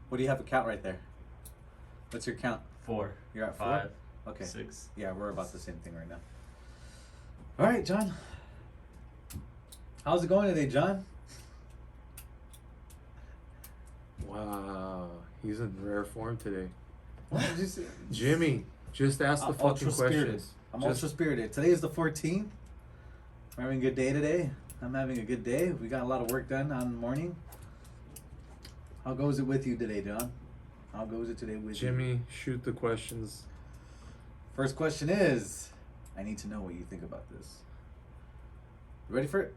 What do you have a count right there? What's your count? 4. You're at 4? 5. Okay. 6. Yeah, we're about the same thing right now. All right, John. How's it going today, John? Wow, he's in rare form today. What did you say? Jimmy, just ask the fucking questions. I'm ultra spirited. Today is the 14th. We're having a good day today. I'm having a good day. We got a lot of work done on the morning. How goes it with you today, John? How goes it today with you? Jimmy, shoot the questions. First question is, I need to know what you think about this. You ready for it?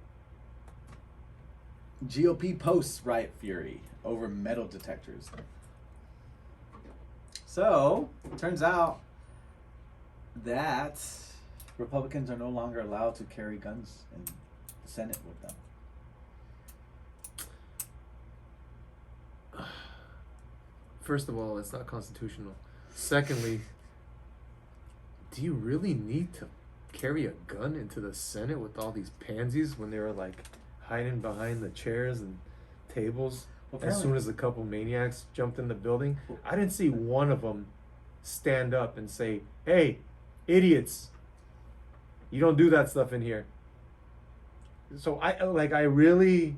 GOP posts riot fury over metal detectors. So, it turns out that Republicans are no longer allowed to carry guns in the Senate with them. First of all, it's not constitutional. Secondly, do you really need to carry a gun into the Senate with all these pansies when they were like hiding behind the chairs and tables? Well, As soon as a couple maniacs jumped in the building, I didn't see one of them stand up and say, "Hey, idiots, you don't do that stuff in here." So I really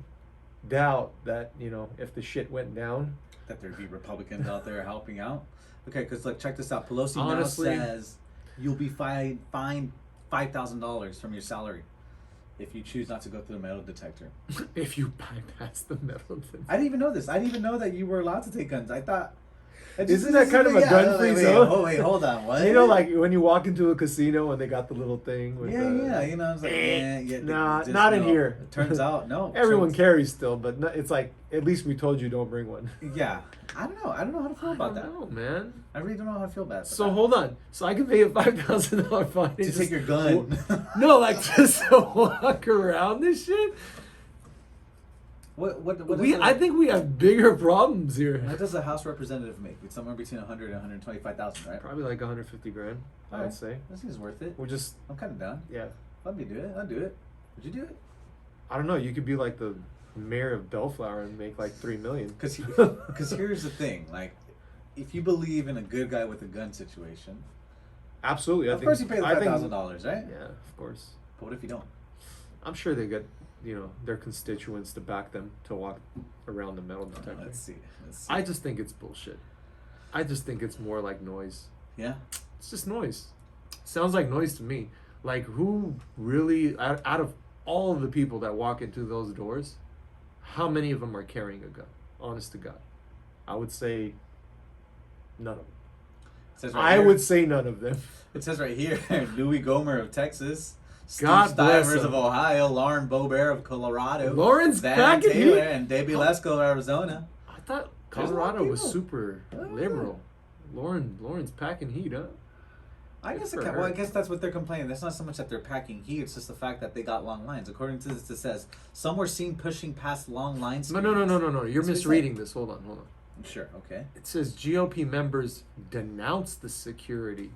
doubt that, you know, if the shit went down, that there'd be Republicans out there helping out. Okay, because like check this out. Pelosi Honestly, now says you'll be fined $5,000 from your salary if you choose not to go through the metal detector. if you bypass the metal detector. I didn't even know this. I didn't even know that you were allowed to take guns. I thought. Isn't that kind of a gun-free zone? Oh wait, hold on. What? You know, like when you walk into a casino and they got the little thing with yeah. You know, I was like, nah, just, not in here. It turns out, no. Everyone carries still, but it's like, at least we told you don't bring one. Yeah, I don't know. I don't know how to feel about that. No, man. I really don't know how to feel about that. So hold on. So I can pay a $5,000 fine to take your gun. No, like just to walk around this shit. I think we have bigger problems here. What does a House representative make? It's somewhere between 100 and 125,000, right? Probably like 150 grand, I would say. This is worth it. I'm kind of down. Yeah. Let me do it. I'll do it. Would you do it? I don't know. You could be like the mayor of Bellflower and make like $3 million. Because here's the thing, like, if you believe in a good guy with a gun situation, absolutely. Of course you pay the $5,000, right? Yeah, of course. But what if you don't? I'm sure they get, you know, their constituents to back them to walk around the metal detector. Let's see. I just think it's bullshit. I just think it's more like noise. Yeah? It's just noise. Sounds like noise to me. Like, who really, out of all of the people that walk into those doors, how many of them are carrying a gun? Honest to God. I would say none of them. It says right here, would say none of them. It says right here, Louis Gomer of Texas, God Steve bless Stivers him. of Ohio, Lauren Boebert of Colorado, Lauren's Dan back in Taylor, heat? and Debbie Lesko of Arizona. I thought There's a lot of Colorado was people. super liberal. Lauren's packing heat, huh? I guess for her. I guess that's what they're complaining. That's not so much that they're packing heat; it's just the fact that they got long lines. According to this, it says some were seen pushing past long lines. No. You're That's what it misreading said. this. Hold on. Sure. Okay. It says GOP members denounced the security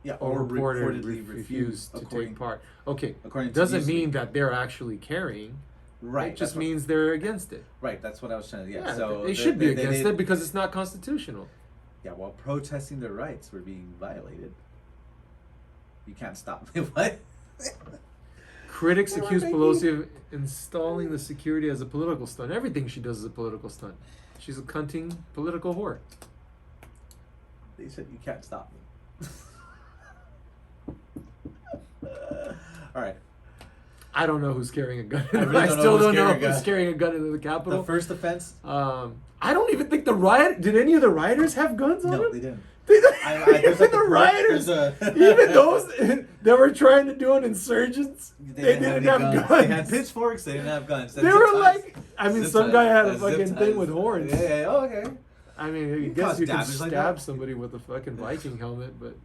Yeah. or reportedly refused to take part. Okay. According to Doesn't Newsweek. mean that they're actually carrying. Right. It just means they're against it. Right. That's what I was trying to. Yeah. Yeah, So they should be against it because it's not constitutional. Yeah. While protesting their rights were being violated, you can't stop me. What? Critics They were accuse making- Pelosi of installing the security as a political stunt. Everything she does is a political stunt. She's a cunting political whore. They said you can't stop me. All right. I don't know who's carrying a gun. I really I don't know still who's don't know carrying a who's gun. carrying a gun into the Capitol. The first offense? I don't even think did any of the rioters have guns on No, them? they didn't. Even the rioters, even those that were trying to do an insurgents, they didn't have guns. They had pitchforks. They didn't have guns. They were like, Zip some ties. guy had a Zip fucking ties. thing with horns. Yeah. Oh, okay. I mean, I You guess cause you could damage like stab that. somebody with a fucking Viking helmet, but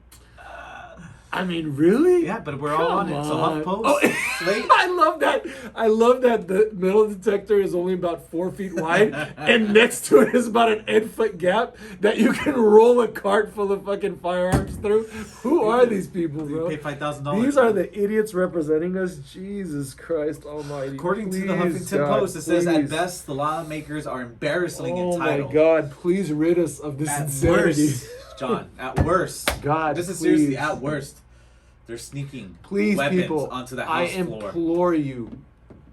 I mean, really? Yeah, but we're all on Come it. So on. HuffPost, Oh, Slate. I love that. I love that the metal detector is only about 4 feet wide, and next to it is about an 8-foot gap that you can roll a cart full of fucking firearms through. Who are these people, You bro? pay $5,000. These are the idiots representing us. Jesus Christ Almighty! According to the Please, Huffington God, Post, it says at please. best the lawmakers are embarrassingly Oh entitled. my God! Please rid us of this At insanity. worst, John, at worst. God, this is please. seriously at worst. They're sneaking Please, weapons people, onto the I House floor. implore you,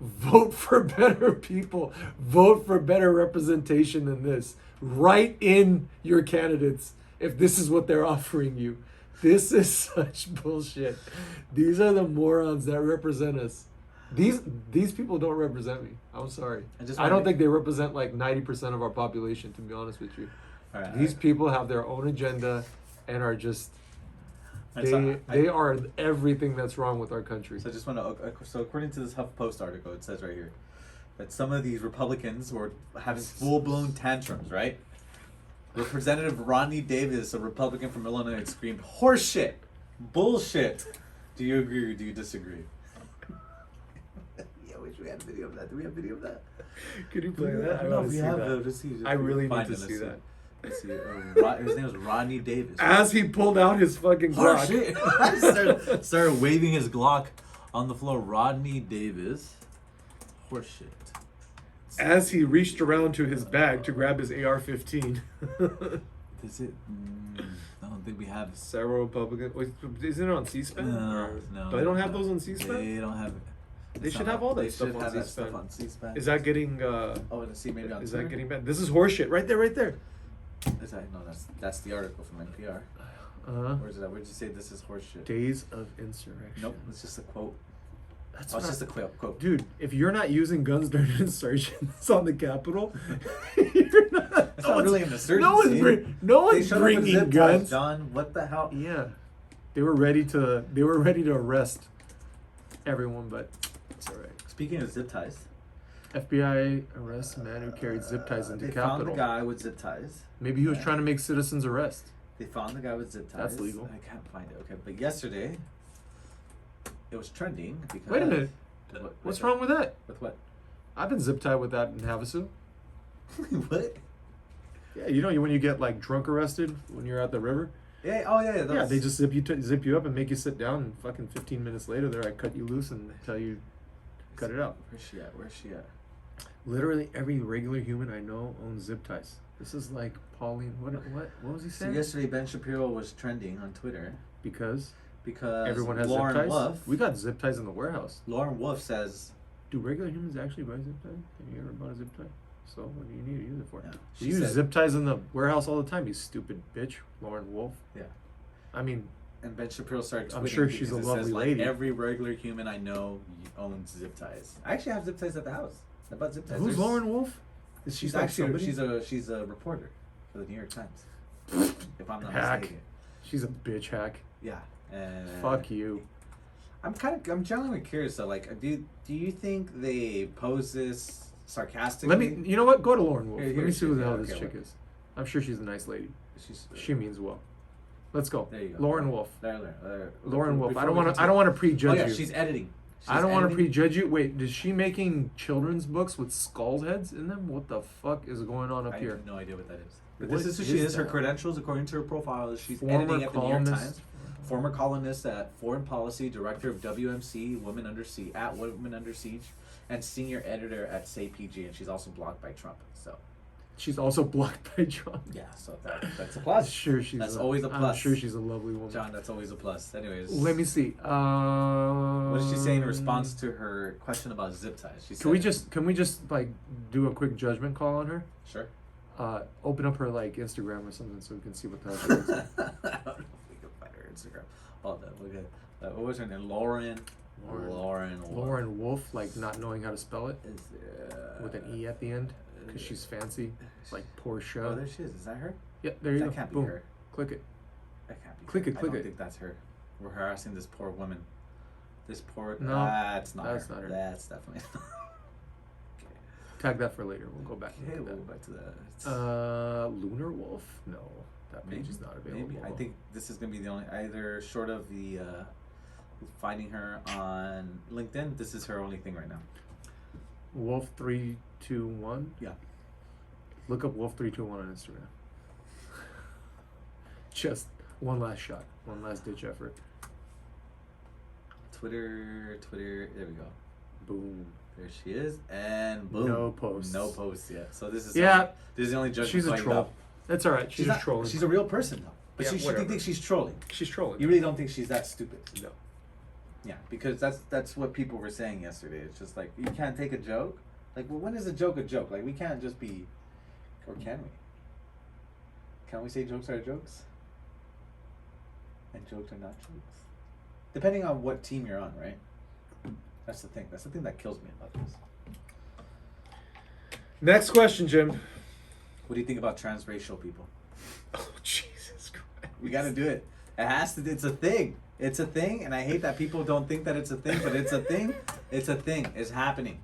vote for better people. Vote for better representation than this. Write in your candidates if this is what they're offering you. This is such bullshit. These are the morons that represent us. These people don't represent me. I'm sorry. I don't think they represent like 90% of our population, to be honest with you. These people have their own agenda and are just... They are everything that's wrong with our country. So I just want to. So according to this HuffPost article, it says right here that some of these Republicans were having full-blown tantrums. Right? Representative Rodney Davis, a Republican from Illinois, screamed, "Horseshit, bullshit." Do you agree or do you disagree? Yeah, I wish we had video of that. Do we have video of that? Could you play that? I don't know if we have. I really need to see that. Let's see. His name was Rodney Davis. As he pulled out his fucking Glock. Horseshit. started waving his Glock on the floor. Rodney Davis. Horseshit. As he reached around to his bag to grab his AR-15. Is it? I don't think we have. Several Republicans. Wait, isn't it on C-SPAN? No. They don't have those on C-SPAN? They don't have it. They should have all that stuff on C-SPAN. Is that getting... Oh, let's see. Maybe on Is Twitter? that getting bad? This is horseshit. Right there, right there. Is that, no, that's the article from NPR. Where's it at? Where'd you say this is horseshit? Days of insurrection. Nope, it's just a quote. That's it's just a quote. Dude, if you're not using guns during insurgents on the Capitol, you're not. It's not really an insurgency. No one's bringing guns. John, what the hell? Yeah, they were ready to arrest everyone, but it's all right. Speaking of zip ties, FBI arrests man who carried zip ties into Capitol. They found the guy with zip ties. Maybe he was trying to make citizens arrest. They found the guy with zip ties. That's legal. I can't find it. Okay, but yesterday it was trending because. Wait a minute. What's wrong with that? With what? I've been zip tied with that in Havasu. What? Yeah, you know when you get like drunk arrested when you're at the river. Yeah. Oh yeah. Yeah, they just zip you up and make you sit down, and fucking 15 minutes later, I cut you loose and tell you, cut it out. Where's she at? Literally every regular human I know owns zip ties. This is like Pauline. What was he saying? So yesterday, Ben Shapiro was trending on Twitter because everyone has Lauren zip ties. Wolf. We got zip ties in the warehouse. Lauren Wolf says, "Do regular humans actually buy zip ties? Have you ever bought a zip tie? So what do you need to use it for?" Yeah. We use zip ties in the warehouse all the time. You stupid bitch, Lauren Wolf. Yeah. I mean, and Ben Shapiro started tweeting. I'm sure she's a lovely lady. Like, every regular human I know owns zip ties. I actually have zip ties at the house. I bought zip ties. Who's Lauren Wolf? She's like actually she's a reporter for the New York Times. If I'm not mistaken. She's a bitch hack. Yeah. Fuck you. I'm genuinely curious though. Like, do you think they pose this sarcastically? You know what? Go to Lauren Wolf. Here, Let me see who the hell this okay, chick is. I'm sure she's a nice lady. She means well. Let's go. There you go. Lauren Wolf. Lauren Wolf. I don't want want to prejudge you. She's editing. I don't want to prejudge you. Wait, is she making children's books with skull heads in them? What the fuck is going on up here? I have no idea what that is. But this is who she is. Her credentials, according to her profile, is she's editing at the New York Times. Former columnist at Foreign Policy, director of WMC, Women Under Siege, and senior editor at Say PG. And she's also blocked by Trump. So. She's also blocked by Trump. Yeah, so that's a plus. Sure, that's always a plus. I'm sure she's a lovely woman. John, that's always a plus. Anyways, let me see. What did she say in response to her question about zip ties? She said, Can we just like do a quick judgment call on her? Sure. Open up her like Instagram or something so we can see what the hell she looks like. I don't know if we can find her Instagram. Hold on, look at what was her name? Lauren Wolf, like not knowing how to spell it with an E at the end. Because she's fancy, like Portia. Oh, there she is. Is that her? Yeah, there you go. That can't be Boom. her. Click it. That can't be Click her. it. Click I don't it. think that's her. We're harassing this poor woman. No, that's not her. That's definitely not. Tag that for later. We'll go back. Okay, and we'll look go at back to that. that. Lunar Wolf? No, that page Maybe, is not available. maybe. I think this is gonna be the only, either short of the finding her on LinkedIn. This is her only thing right now. Wolf 321. Yeah. Look up Wolf 321 on Instagram. Just one last shot, one last ditch effort. Twitter. There we go. Boom. There she is, and boom. No posts. No posts yet. So this is This is the only judgment. She's a fighting troll. up. That's all right. She's not, trolling. She's a real person though. But Yeah, she whatever. thinks she's trolling. She's trolling. You really don't think she's that stupid? No. Yeah, because that's what people were saying yesterday. It's just like you can't take a joke. Like, well, when is a joke a joke? Like, we can't just be, or can we? Can we say jokes are jokes? And jokes are not jokes. Depending on what team you're on, right? That's the thing. That's the thing that kills me about this. Next question, Jim. What do you think about transracial people? Oh, Jesus Christ. We got to do it. It has to. It's a thing. It's a thing, and I hate that people don't think that it's a thing, but it's a thing. It's a thing. It's happening.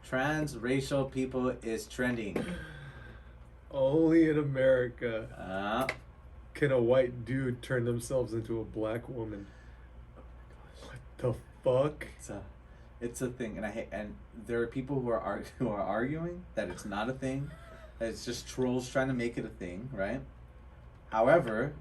Transracial people is trending. Only in America can a white dude turn themselves into a black woman. What the fuck? It's a thing, and I hate. And there are people who are arguing that it's not a thing. That it's just trolls trying to make it a thing, right? However,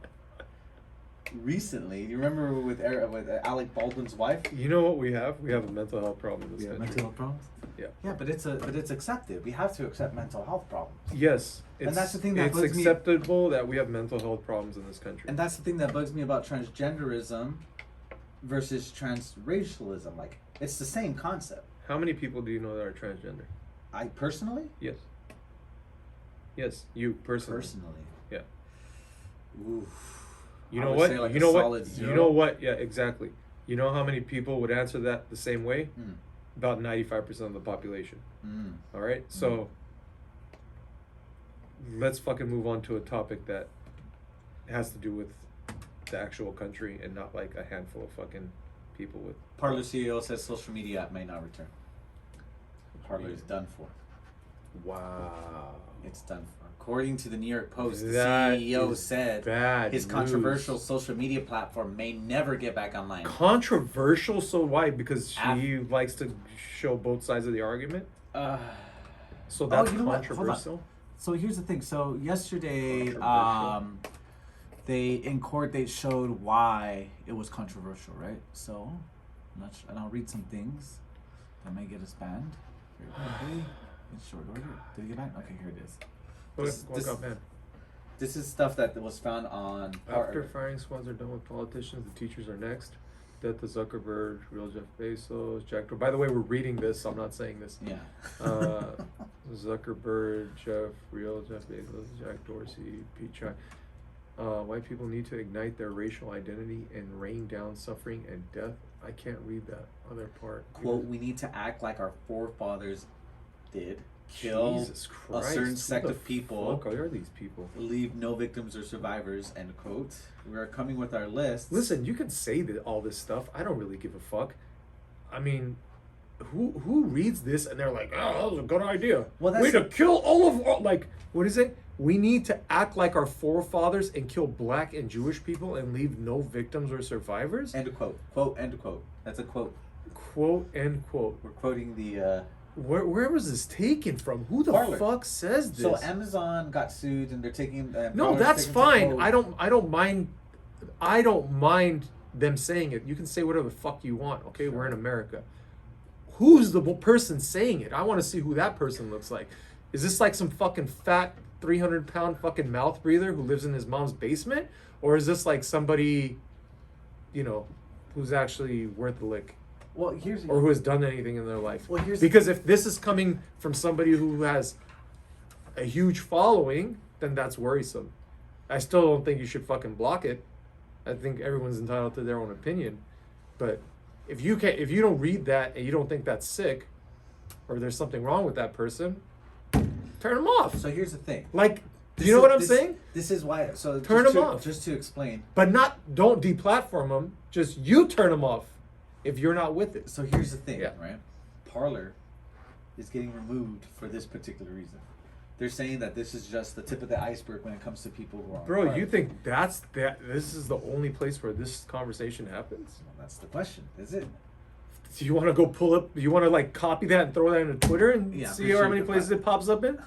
recently, you remember with Alec Baldwin's wife? You know what we have? We have a mental health problem in this country. Mental health problems. Yeah. Yeah, but it's accepted. We have to accept mental health problems. Yes. And that's the thing that it's bugs me. acceptable that we have mental health problems in this country. And that's the thing that bugs me about transgenderism versus transracialism. Like, it's the same concept. How many people do you know that are transgender? I personally? Yes. Yes, you personally. Personally. Yeah. Oof. You I know would what? say like You a know what? solid zero. You know what? Yeah, exactly. You know how many people would answer that the same way? About 95% of the population. All right? So let's fucking move on to a topic that has to do with the actual country and not like a handful of fucking people with. Parler CEO says social media app may not return. Parler is done for. Wow. It's done for. According to the New York Post, the That CEO is said bad his news. controversial social media platform may never get back online. Controversial? So why? Because she likes to show both sides of the argument? So that's you know what? Hold on. controversial? So here's the thing. So yesterday, they in court they showed why it was controversial, right? So, and I'll read some things that may get us banned. Very quickly, in short order. Did it get banned? Okay, here it is. This is stuff that was found on. After firing squads are done with politicians, the teachers are next. Death to Zuckerberg, real Jeff Bezos, Jack Dorsey. By the way, we're reading this. I'm not saying this. Yeah. Zuckerberg, real Jeff Bezos, Jack Dorsey, Pete Chai. White people need to ignite their racial identity and rain down suffering and death. I can't read that other part. Quote, we need to act like our forefathers did. Kill Jesus Christ, a certain who sect the of people. fuck are these people? Leave no victims or survivors, end quote. We are coming with our list. Listen, you can say all this stuff. I don't really give a fuck. I mean, who reads this and they're like, oh, that was a good idea. Well, We need to kill all of, like, what is it? We need to act like our forefathers and kill black and Jewish people and leave no victims or survivors? End quote. Quote, end quote. That's a quote. Quote, end quote. We're quoting the... Where was this taken from? Who the Parler. fuck says this? So Amazon got sued and they're taking... No, that's fine. I don't mind them saying it. You can say whatever the fuck you want, okay? Sure. We're in America. Who's the person saying it? I want to see who that person looks like. Is this like some fucking fat 300-pound fucking mouth breather who lives in his mom's basement? Or is this like somebody, who's actually worth the lick? Well, Or who has done anything in their life? Well, because if this is coming from somebody who has a huge following, then that's worrisome. I still don't think you should fucking block it. I think everyone's entitled to their own opinion. But if you don't read that and you don't think that's sick, or there's something wrong with that person, turn them off. So here's the thing. Like, do you know what I'm saying? This is why. So turn them off. Just to explain. But don't deplatform them. Just you turn them off if you're not with it. So here's the thing, Yeah. right? Parler is getting removed for this particular reason. They're saying that this is just the tip of the iceberg when it comes to people who are. Bro, you think this is the only place where this conversation happens? Well, that's the question. Is it? Do you want to go pull up? Do you want to like copy that and throw that into Twitter and Yeah, see how many places it pops up in? Let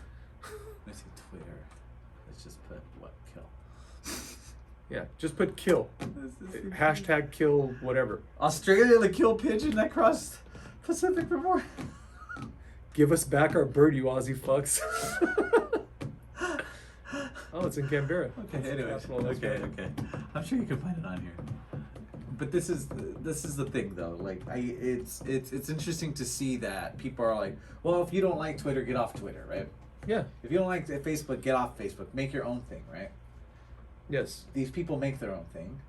me see Twitter. Let's just put what kill. Yeah, just put kill. Hashtag kill whatever. Australia, the kill pigeon that crossed Pacific before. Give us back our bird, you Aussie fucks. Oh, it's in Canberra. Okay, anyways. Okay. I'm sure you can find it on here. But this is the thing though. Like it's interesting to see that people are like, well, if you don't like Twitter, get off Twitter, right? Yeah. If you don't like Facebook, get off Facebook. Make your own thing, right? Yes. These people make their own thing.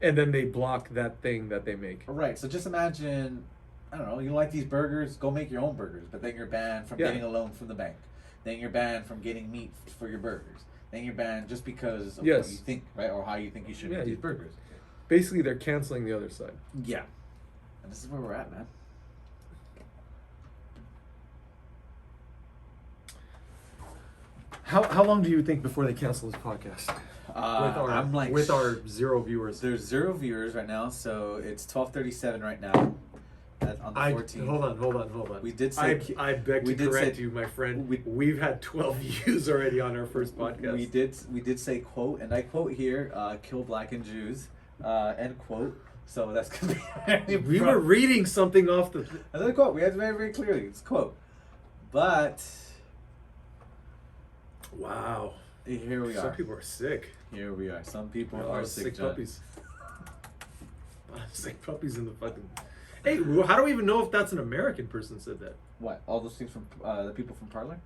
And then they block that thing that they make. Right. So just imagine, I don't know, you don't like these burgers, go make your own burgers. But then you're banned from getting a loan from the bank. Then you're banned from getting meat for your burgers. Then you're banned just because of what you think, right? Or how you think you should make these burgers. Basically, they're canceling the other side. Yeah. And this is where we're at, man. How long do you think before they cancel this podcast? With our 0 viewers. There's 0 viewers right now, so it's 12:37 right now. On the 14th. Hold on. We did say. I beg to correct you, my friend. We've had 12 views already on our first podcast. We did say quote, and I quote here, "Kill black and Jews," end quote. So that's gonna be. We were reading something off the. That's a quote. We had it very, very clearly. It's a quote, but. Wow. Here we are. Some people are sick. Here we are. Some people are sick, John. Puppies. Sick puppies in the fucking. Hey, how do we even know if that's an American person said that? What? All those things from the people from Parler?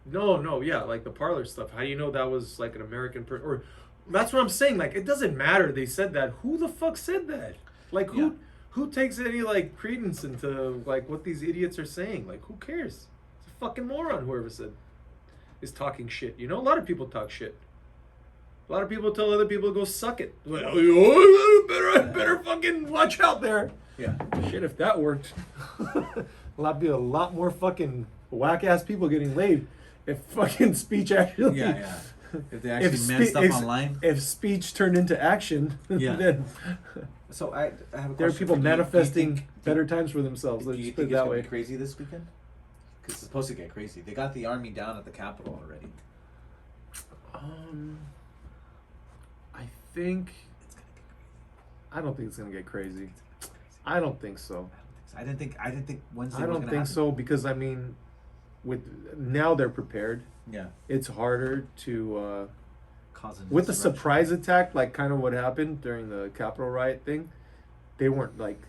No, yeah, like the Parler stuff. How do you know that was like an American person? Or that's what I'm saying. Like, it doesn't matter. They said that. Who the fuck said that? Like, who takes any like credence into like what these idiots are saying? Like, who cares? It's a fucking moron. Whoever said is talking shit. You know, a lot of people talk shit. A lot of people tell other people to go suck it. Like, oh, better fucking watch out there. Yeah. Shit, if that worked, be a lot more fucking whack ass people getting laid. If fucking speech actually. Yeah. If they actually man stuff online. If speech turned into action, then. So I have a question. There are people manifesting better times for themselves. Let's do you just put think it that it's way. gonna be crazy this weekend? Because it's supposed to get crazy. They got the army down at the Capitol already. I think. It's gonna get crazy. I don't think it's gonna get crazy. I don't think so. I didn't think Wednesday. I don't think so because I mean, now they're prepared. Yeah. It's harder to cause with the surprise attack, like kind of what happened during the Capitol riot thing. They weren't like,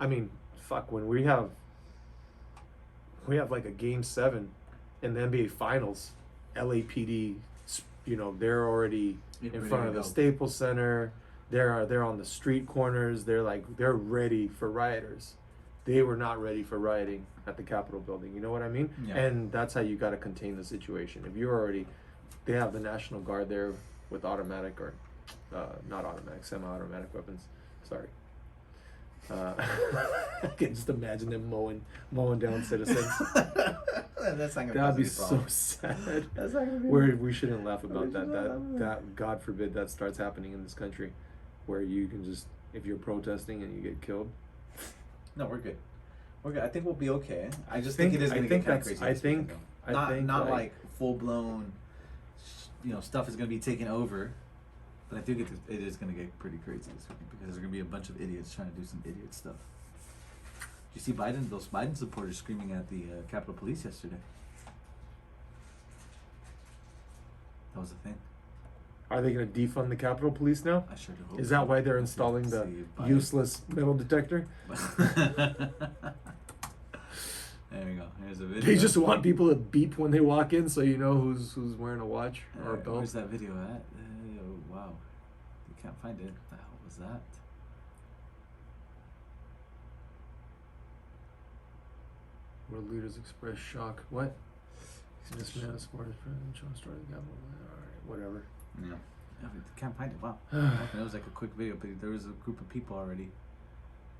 I mean, fuck. When we have like a Game 7 in the NBA Finals, LAPD, you know, they're already in front of the Staples Center. They're on the street corners. They're ready for rioters. They were not ready for rioting at the Capitol building. You know what I mean? Yeah. And that's how you got to contain the situation. If you're already, they have the National Guard there with automatic or not automatic, semi-automatic weapons. Sorry. I can just imagine them mowing down citizens. That's not gonna That'd be problem. so sad. That's not gonna be. We shouldn't laugh about that. That God forbid that starts happening in this country, where you can just, if you're protesting and you get killed. No, we're good. We're good. I think we'll be okay. I just think it is gonna get kind of crazy. I think not like full blown, stuff is gonna be taken over. But I think it is going to get pretty crazy this weekend because there's going to be a bunch of idiots trying to do some idiot stuff. Did you see those Biden supporters screaming at the Capitol Police yesterday? That was a thing. Are they going to defund the Capitol Police now? I sure do hope. Is that why they're installing the useless metal detector? There we go. Here's a video. They just want people to beep when they walk in, so you know who's wearing a watch or a belt. Where's that video at? Wow. You can't find it. What the hell was that? World leaders express shock. What? This man is smart as president. Trump started the Capitol. Alright, whatever. Yeah. Can't find it. Wow. It was like a quick video, but there was a group of people already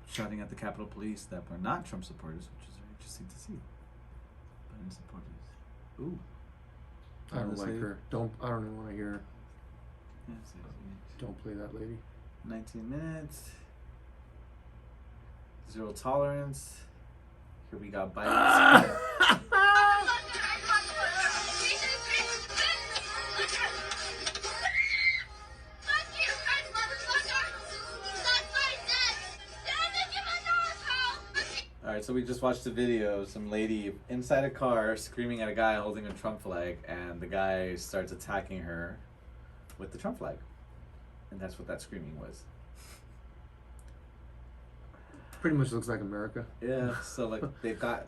shouting at the Capitol Police that were not Trump supporters, which is very interesting to see. Biden supporters. Ooh. I don't This like lady? her. I don't even want to hear her. Yes, Don't play that lady. 19 minutes. Zero tolerance. Here we got Biden. Alright, so we just watched a video of some lady inside a car screaming at a guy holding a Trump flag, and the guy starts attacking her with the Trump flag. And that's what that screaming was. Pretty much looks like America. Yeah, so like they've got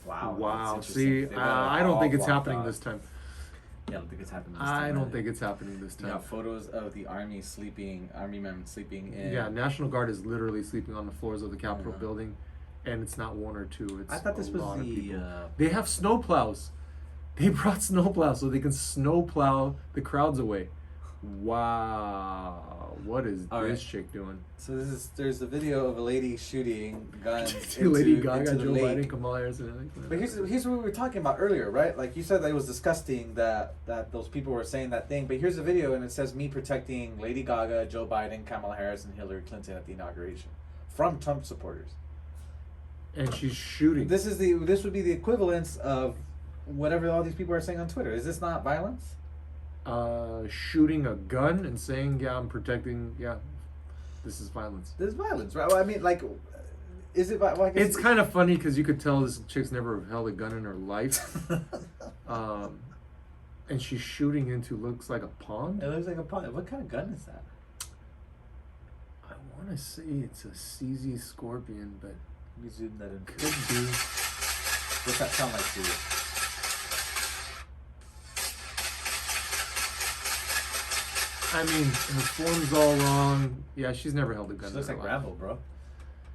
wow. Wow. that's See, interesting. They've got it I don't all think it's blocked happening off. this time. Yeah, I don't think it's happening this time. I don't either. think it's happening this You time. got photos of the army men sleeping in. Yeah, National Guard is literally sleeping on the floors of the Capitol Yeah. building, and it's not one or two. It's I thought this a was lot of the. people. They have snowplows. They brought snowplows so they can snowplow the crowds away. Wow, what is All this right. chick doing? So there's a video of a lady shooting guns Lady into Gaga, the Joe lake. Biden, Kamala Harris, and everything. But here's what we were talking about earlier, right? Like you said that it was disgusting that those people were saying that thing. But here's a video and it says me protecting Lady Gaga, Joe Biden, Kamala Harris, and Hillary Clinton at the inauguration from Trump supporters. And she's shooting. This would be the equivalence of whatever all these people are saying on Twitter. Is this not violence? Shooting a gun and saying, "Yeah, I'm protecting." Yeah, this is violence. This is violence, right? Well, I mean, like, is it? Well, I guess It's kind of funny because you could tell this chick's never held a gun in her life. And she's shooting into looks like a pond. It looks like a pond. What kind of gun is that? I want to say it's a CZ Scorpion, but Let me zoom that in. could be. What's that sound like to you? I mean, her form's all wrong. Yeah, she's never held a gun. She looks in like her life. Rambo, bro.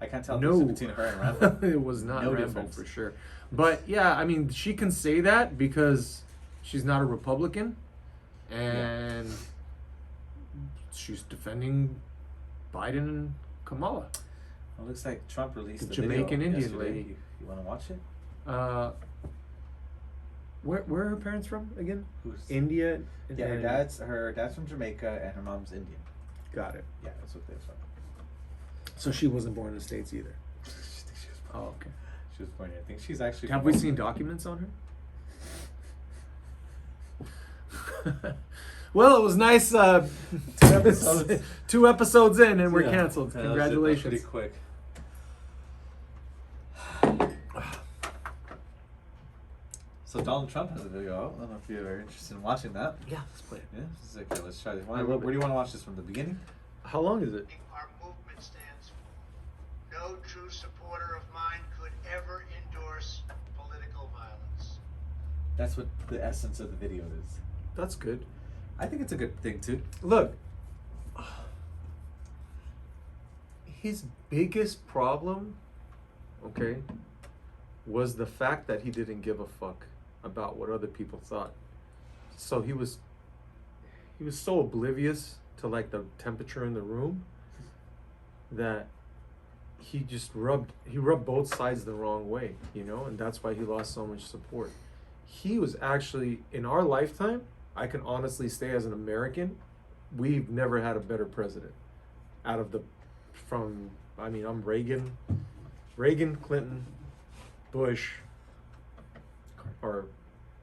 I can't tell the No, difference between her and Rambo. it was not No Rambo difference. for sure. But yeah, I mean, she can say that because she's not a Republican, and she's defending Biden and Kamala. It looks like Trump released The the video Jamaican Indian yesterday. lady. You want to watch it? Where are her parents from again? Who's? India. Yeah, and- her dad's from Jamaica and her mom's Indian. Got it. Yeah, that's what they're from. So she wasn't born in the States either. I think she was Oh, born. okay. She was born here. I think she's actually. Have from we Hong seen Kong. documents on her? Well, it was nice. 2 episodes. 2 episodes in, and we're Yeah. canceled. Yeah, that was Congratulations. pretty quick. So Donald Trump has a video out. I don't know if you're interested in watching that. Yeah, let's play it. Yeah, this is okay. Let's try this. I Where love do you want to watch this from the beginning? How long is it? Our movement stands for. No true supporter of mine could ever endorse political violence. That's what the essence of the video is. That's good. I think it's a good thing too. Look, his biggest problem, okay, was the fact that he didn't give a fuck about what other people thought. So he was so oblivious to like the temperature in the room that he rubbed both sides the wrong way, you know, and that's why he lost so much support. He was actually, in our lifetime, I can honestly say as an American, we've never had a better president. I'm Reagan, Clinton, Bush, or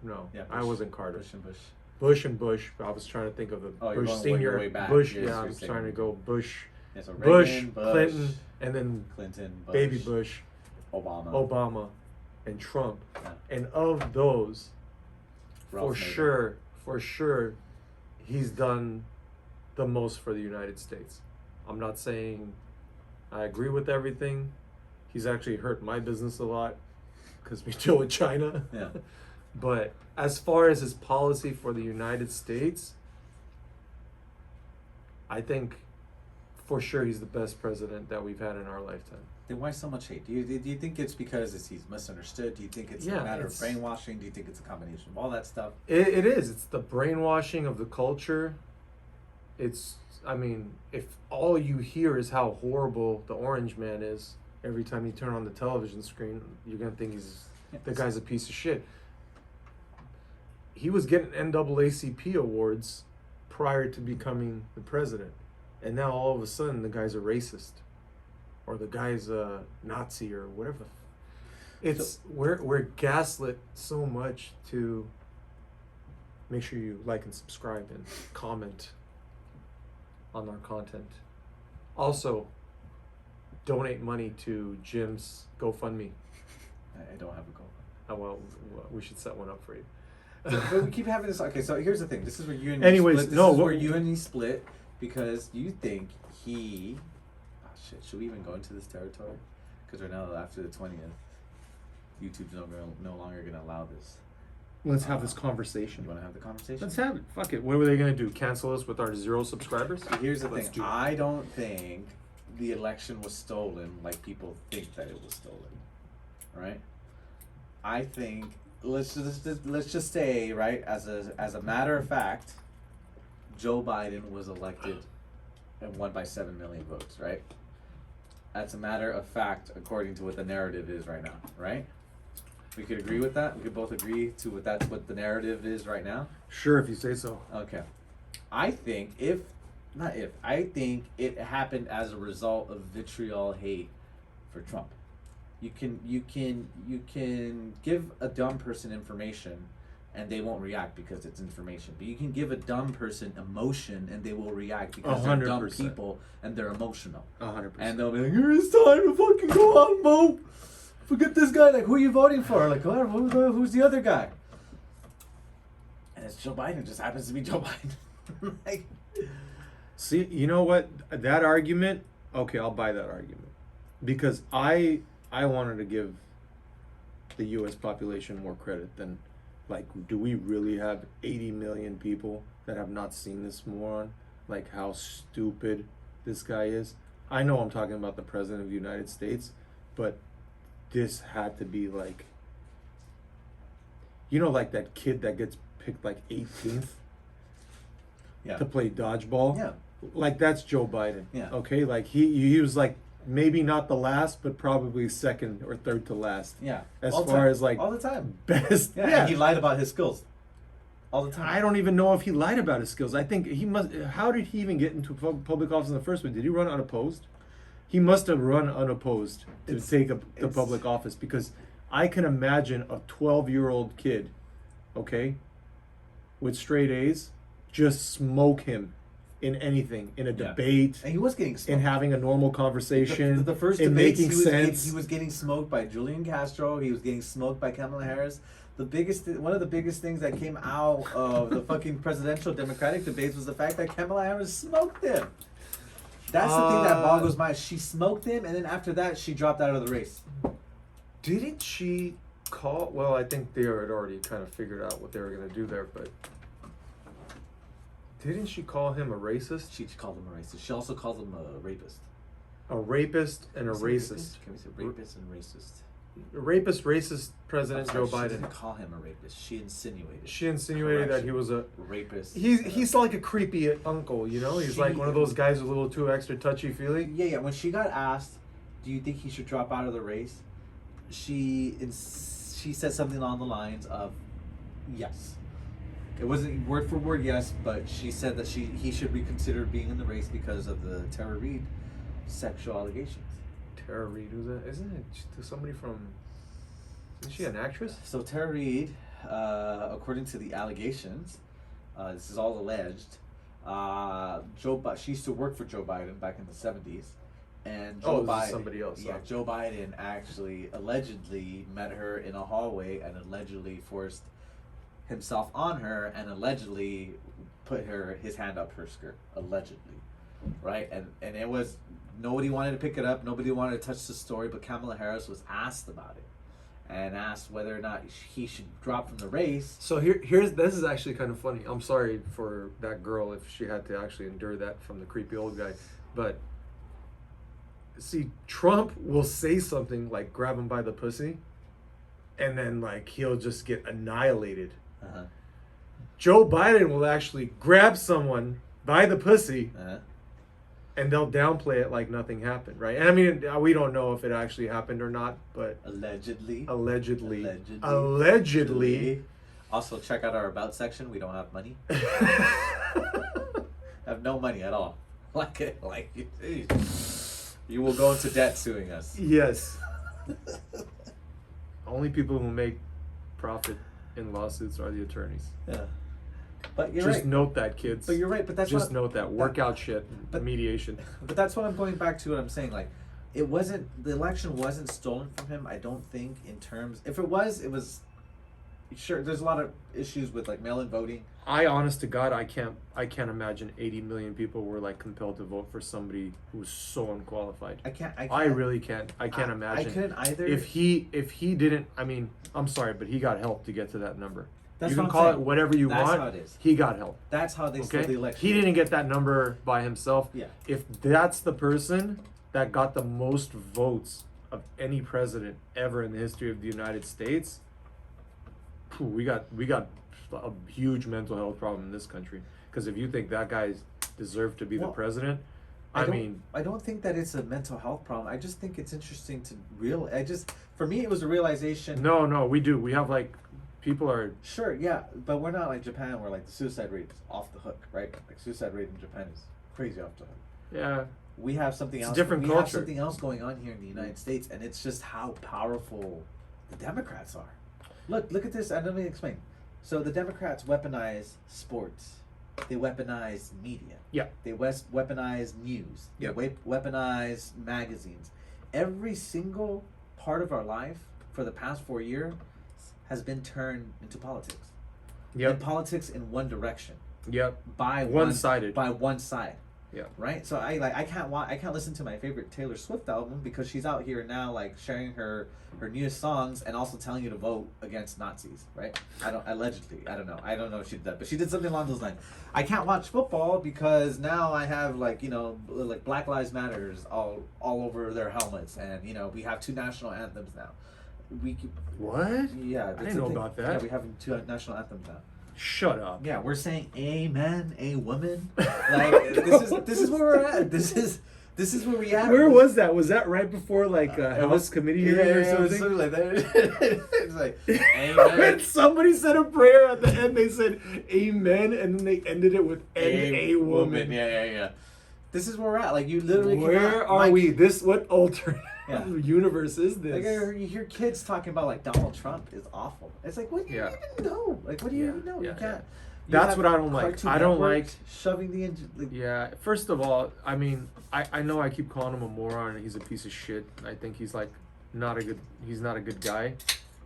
no, Yeah, I Bush. wasn't Carter. Bush and Bush. Bush and Bush. I was trying to think of the Oh, you're Bush going Senior, way back. Bush. Yes, Yeah, you're I was saying- trying to go Bush, Yeah, so Bush, Reagan, Clinton, and then Clinton, Bush, baby Bush, Obama. Obama, and Trump. Yeah. And of those, Ralph for sure, he's done the most for the United States. I'm not saying I agree with everything. He's actually hurt my business a lot because we deal with China. Yeah. But as far as his policy for the United States, I think for sure he's the best president that we've had in our lifetime. Then why so much hate? Do you think it's because he's misunderstood? Do you think it's Yeah, a matter of it's- brainwashing? Do you think it's a combination of all that stuff? It is. It's the brainwashing of the culture. If all you hear is how horrible the Orange Man is, every time you turn on the television screen, you're going to think The guy's a piece of shit. He was getting NAACP awards prior to becoming the president. And now all of a sudden the guy's a racist. Or the guy's a Nazi or whatever. We're gaslit so much to make sure you like and subscribe and comment on our content. Also, donate money to Jim's GoFundMe. I don't have a goal. Oh, well, we should set one up for you. But we keep having this. Okay, so here's the thing. This is where you and Anyways, me split. This is where you and me split because you think he. Oh shit! Should we even go into this territory? Because right now, after the 20th, YouTube's no longer gonna allow this. Let's have this conversation. You want to have the conversation? Let's have it. Fuck it. What were they gonna do? Cancel us with our 0 subscribers? Here's the Let's thing. do it. I don't think the election was stolen like people think that it was stolen. Right? I think let's just say, right, as a matter of fact, Joe Biden was elected and won by 7 million votes, right? That's a matter of fact according to what the narrative is right now, right? We could agree with that? We could both agree to that's what the narrative is right now? Sure, if you say so. Okay. I think I think it happened as a result of vitriol hate for Trump. You can give a dumb person information and they won't react because it's information. But you can give a dumb person emotion and they will react because they're dumb 100%. people and they're emotional. 100%. And they'll be like, it's time to fucking go out and vote. Forget this guy. Like, who are you voting for? Like, who's the other guy? And it's Joe Biden. It just happens to be Joe Biden. Like, see, you know what? That argument, okay, I'll buy that argument. Because I wanted to give the U.S. population more credit than, like, do we really have 80 million people that have not seen this moron? Like, how stupid this guy is? I know I'm talking about the President of the United States, but this had to be like, you know, like that kid that gets picked like 18th to play dodgeball? Yeah. Like, that's Joe Biden. Yeah. Okay? Like, he was like, maybe not the last, but probably second or third to last. Yeah. As all the far time. as like all the time. best. Yeah. Yeah. And he lied about his skills. All the time. I don't even know if he lied about his skills. I think he must. How did he even get into public office in the first place? Did he run unopposed? He must have run unopposed to take the public office, because I can imagine a 12-year-old kid, okay, with straight A's, just smoke him in anything, in a debate, and he was getting smoked. in having a normal conversation, The first in debates, making sense. he was getting smoked by Julian Castro. He was getting smoked by Kamala Harris. One of the biggest things that came out of the fucking presidential Democratic debates was the fact that Kamala Harris smoked him. That's the thing that boggles my. She smoked him, and then after that, she dropped out of the race. Didn't she call? Well, I think they had already kind of figured out what they were going to do there, but didn't she call him a racist? She called him a racist. She also called him a rapist. A rapist and a Can we say racist. Can we say rapist and racist? Rapist, racist President I'm sorry, Joe Biden. She didn't call him a rapist. She insinuated. She insinuated that he was a rapist. He's like a creepy uncle, you know. He's like one of those guys with a little too extra touchy feely. Yeah. When she got asked, "Do you think he should drop out of the race?" She said something along the lines of, "Yes." It wasn't word for word yes, but she said that he should reconsider being in the race because of the Tara Reid sexual allegations. Tara Reid, who's that? Isn't it somebody from? Isn't she an actress? So Tara Reid, according to the allegations, this is all alleged. She used to work for Joe Biden back in the 70s, and Joe this Biden, is somebody else. Yeah, Joe Biden actually allegedly met her in a hallway and allegedly forced himself on her and allegedly put his hand up her skirt, allegedly, right? And it was, nobody wanted to pick it up, nobody wanted to touch the story, but Kamala Harris was asked about it and asked whether or not he should drop from the race. So this is actually kind of funny. I'm sorry for that girl if she had to actually endure that from the creepy old guy, but see, Trump will say something like grab him by the pussy, and then like he'll just get annihilated. Uh-huh. Joe Biden will actually grab someone by the pussy, Uh-huh. And they'll downplay it like nothing happened, right? And I mean, we don't know if it actually happened or not, but Allegedly. Allegedly. Also, check out our about section. We don't have money. Have no money at all. You will go into debt suing us. Yes. Only people who make profit in lawsuits are the attorneys. Yeah. But you're Just right. note that, kids. But you're right. But that's just note that. Work out shit. but- Mediation. But that's what I'm going back to. What I'm saying, like, the election wasn't stolen from him. I don't think in terms. If it was. Sure, there's a lot of issues with like mail-in voting. I, honest to God, I can't imagine 80 million people were like compelled to vote for somebody who was so unqualified. I really can't. I can't imagine. I couldn't either. If he didn't, I mean, I'm sorry, but he got help to get to that number. That's you can what I'm call saying. it whatever you That's want. how it is. He got help. That's how they stole Okay, the election. he didn't get that number by himself. Yeah. If that's the person that got the most votes of any president ever in the history of the United States, we got a huge mental health problem in this country. Because if you think that guy deserved to be the president, I don't think that it's a mental health problem. I just think it's interesting to for me it was a realization. No, we do. We have like people are Sure, yeah, but we're not like Japan where like the suicide rate is off the hook, right? Like suicide rate in Japan is crazy off the hook. yeah. We have something else. Different we have culture. something else going on here in the United States, and it's just how powerful the Democrats are. Look at this, and let me explain. So the Democrats weaponize sports. They weaponize media. Yeah. They weaponize news. They Yeah. weaponize magazines. Every single part of our life for the past 4 years has been turned into politics. Yep. And politics in one direction. Yep. By One-sided. By one side. Yeah. Right. So I can't listen to my favorite Taylor Swift album because she's out here now like sharing her newest songs and also telling you to vote against Nazis. Right. I don't know if she did that, but she did something along those lines. I can't watch football because now I have like like Black Lives Matters all over their helmets, and we have 2 national anthems now. What? Yeah. I didn't know about that. Yeah, we have 2 national anthems now. Shut up. Yeah, we're saying amen, a woman. Like this is where we're at. This is where we at. Where was that? Was that right before like House committee hearing or something? Something like that. It's like amen. Somebody said a prayer at the end. They said amen, and then they ended it with a woman. Yeah. This is where we're at. Like you literally. Where are we? What alternate universe is this? Like you hear kids talking about like Donald Trump is awful. It's like what do you even know? Like what do you even know? You can't. That's what I don't like. Cartoon I don't Network like shoving the engine. Like, yeah. First of all, I mean, I know I keep calling him a moron and he's a piece of shit. I think he's like he's not a good guy.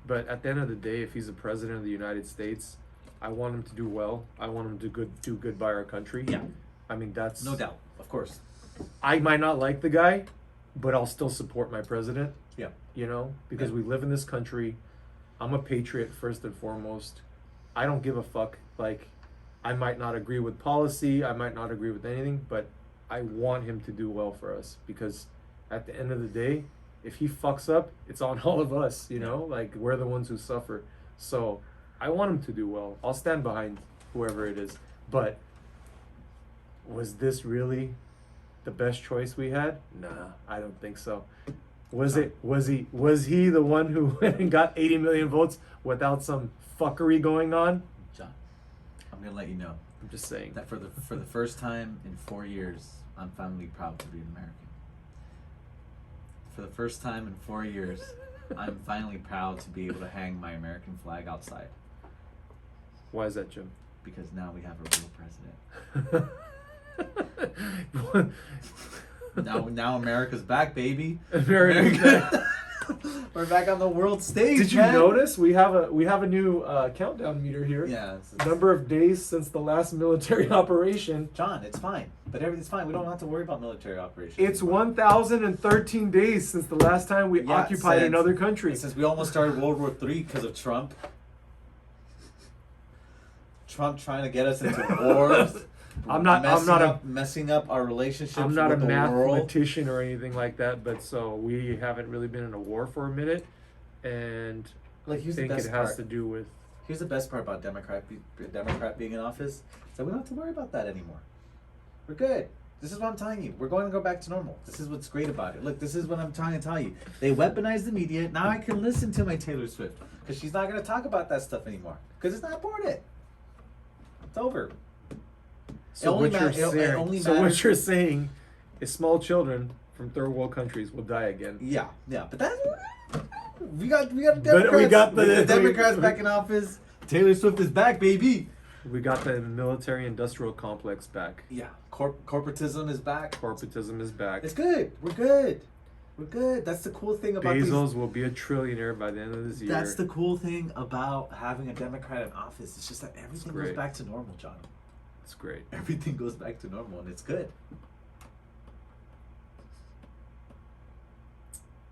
But at the end of the day, if he's the president of the United States, I want him to do well. I want him to do good by our country. Yeah. I mean, that's no doubt, of course. I might not like the guy, but I'll still support my president. Yeah. Because we live in this country. I'm a patriot first and foremost. I don't give a fuck. Like, I might not agree with policy. I might not agree with anything, but I want him to do well for us because at the end of the day, if he fucks up, it's on all of us, like we're the ones who suffer. So I want him to do well. I'll stand behind whoever it is. But was this really the best choice we had? Nah, I don't think so. Was he the one who went and got 80 million votes without some fuckery going on? John, I'm gonna let you know. I'm just saying That for the first time in 4 years, I'm finally proud to be an American. For the first time in 4 years, I'm finally proud to be able to hang my American flag outside. Why is that, Jim? Because now we have a real president. Now America's back, baby. America. We're back on the world stage. Did you notice we have a new countdown meter here? Yeah. Number of days since the last military operation. John, it's fine. But everything's fine. We don't have to worry about military operations. It's 1,013 days since the last time we occupied another country. Since we almost started World War III because of Trump. Trump trying to get us into wars. messing up our relationships. I'm not with a the world. mathematician or anything like that, but so we haven't really been in a war for a minute, and Like I think it has to do with. Here's the best part about Democrat being in office: is that we don't have to worry about that anymore. We're good. This is what I'm telling you. We're going to go back to normal. This is what's great about it. Look, this is what I'm trying to tell you. They weaponized the media. Now I can listen to my Taylor Swift because she's not going to talk about that stuff anymore because it's not important. It's over. So what matters. what you're saying is small children from third world countries will die again. Yeah, but that's we got Democrats. We got the Democrats back in office. Taylor Swift is back, baby. We got the military-industrial complex back. Yeah, corporatism is back. Corporatism is back. It's good. We're good. That's the cool thing about Bezos will be a trillionaire by the end of this year. That's the cool thing about having a Democrat in office. It's just that everything goes back to normal, John. It's great. Everything goes back to normal, and it's good.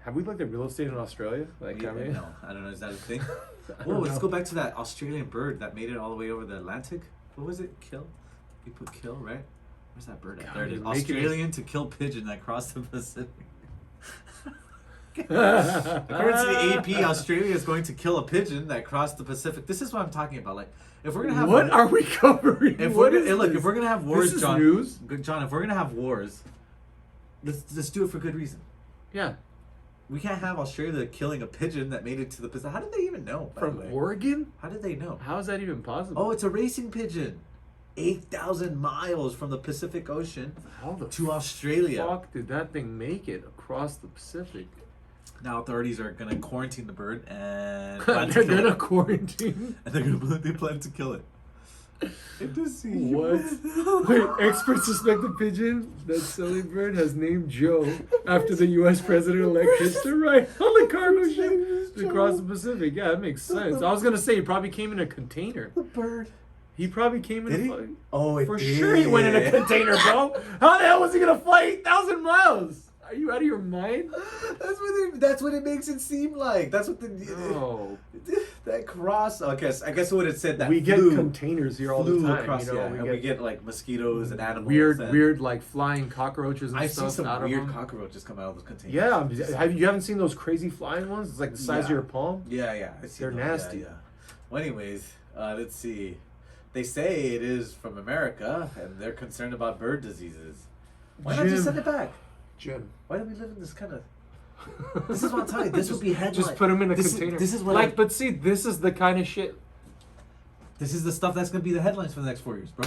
Have we looked at real estate in Australia? Like, I mean, no, I don't know. Is that a thing? Oh, let's go back to that Australian bird that made it all the way over the Atlantic. What was it? Kill? You put kill, right? Where's that bird at? There it is. Australian to kill pigeon that crossed the Pacific. According to the AP, Australia is going to kill a pigeon that crossed the Pacific. This is what I'm talking about. Like, if we're gonna have what are we covering? If we're gonna have wars, this is John. News? John, if we're gonna have wars, let's do it for good reason. Yeah. We can't have Australia killing a pigeon that made it to the Pacific. How did they even know? From Oregon? How did they know? How is that even possible? Oh, it's a racing pigeon. 8,000 miles from the Pacific Ocean to Australia. How the fuck did that thing make it across the Pacific? Now authorities are gonna quarantine the bird and they're gonna quarantine. And they plan to kill it. What? Wait, experts suspect the pigeon, that silly bird, has named Joe after the U.S. president-elect Mr. Right on the cargo ship across the Pacific. Yeah, that makes sense. I was gonna say he probably came in a container. The bird. He probably came in. Did he? Oh, it for did. sure he went in a container, bro. How the hell was he gonna fly 8,000 miles? Are you out of your mind? That's what it makes it seem like. That's what that cross. I guess what it said that we get containers here all the time. Across, you know, we get like mosquitoes and animals. Weird like flying cockroaches and I've stuff. seen some out weird of them. cockroaches come out of those containers. Yeah, you haven't seen those crazy flying ones? It's like the size of your palm. Yeah. They're nasty. Yeah. Well, anyways, let's see. They say it is from America, and they're concerned about bird diseases. Why not just send it back? Jim. Why do we live in this kind of... This is what I'm telling you. This would be headline. Just put them in a container. This is what but see, this is the kind of shit. This is the stuff that's going to be the headlines for the next 4 years, bro.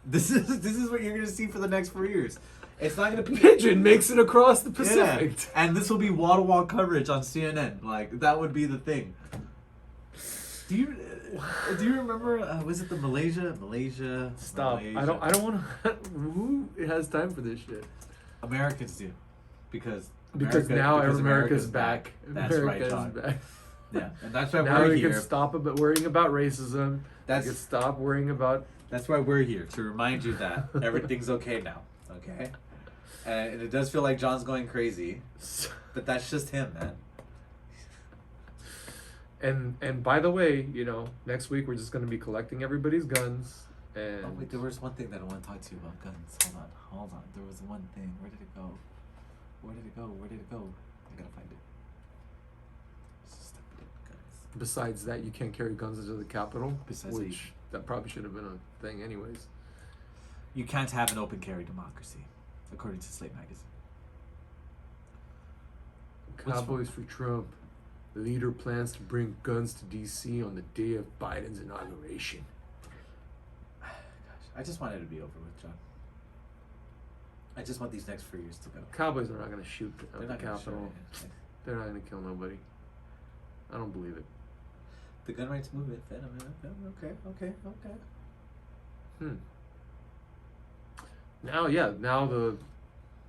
This is what you're going to see for the next 4 years. It's not going to be... Pigeon makes it across the Pacific. Yeah. And this will be wall-to-wall coverage on CNN. Like, that would be the thing. Do you remember, was it the Malaysia? Stop. Malaysia. I don't want to... Who has time for this shit? Americans do. Because now America's back. That's right, John. Back. Yeah, and that's why now we're we here. can stop worrying about racism. We can stop worrying about... That's why we're here, to remind you that everything's okay now, okay? And it does feel like John's going crazy, but that's just him, man. And by the way, next week we're just going to be collecting everybody's guns. And oh, wait, there was one thing that I want to talk to you about guns. Hold on. There was one thing. Where did it go? I gotta find it. Guns. Besides that, you can't carry guns into the Capitol. Besides which that probably should have been a thing anyways. You can't have an open carry democracy, according to Slate magazine. Cowboys for Trump. Leader plans to bring guns to D.C. on the day of Biden's inauguration. Gosh, I just want it to be over with, John. I just want these next 4 years to go. Cowboys are not going to shoot at the Capitol. Shoot. They're not going to kill nobody. I don't believe it. The gun rights movement, okay.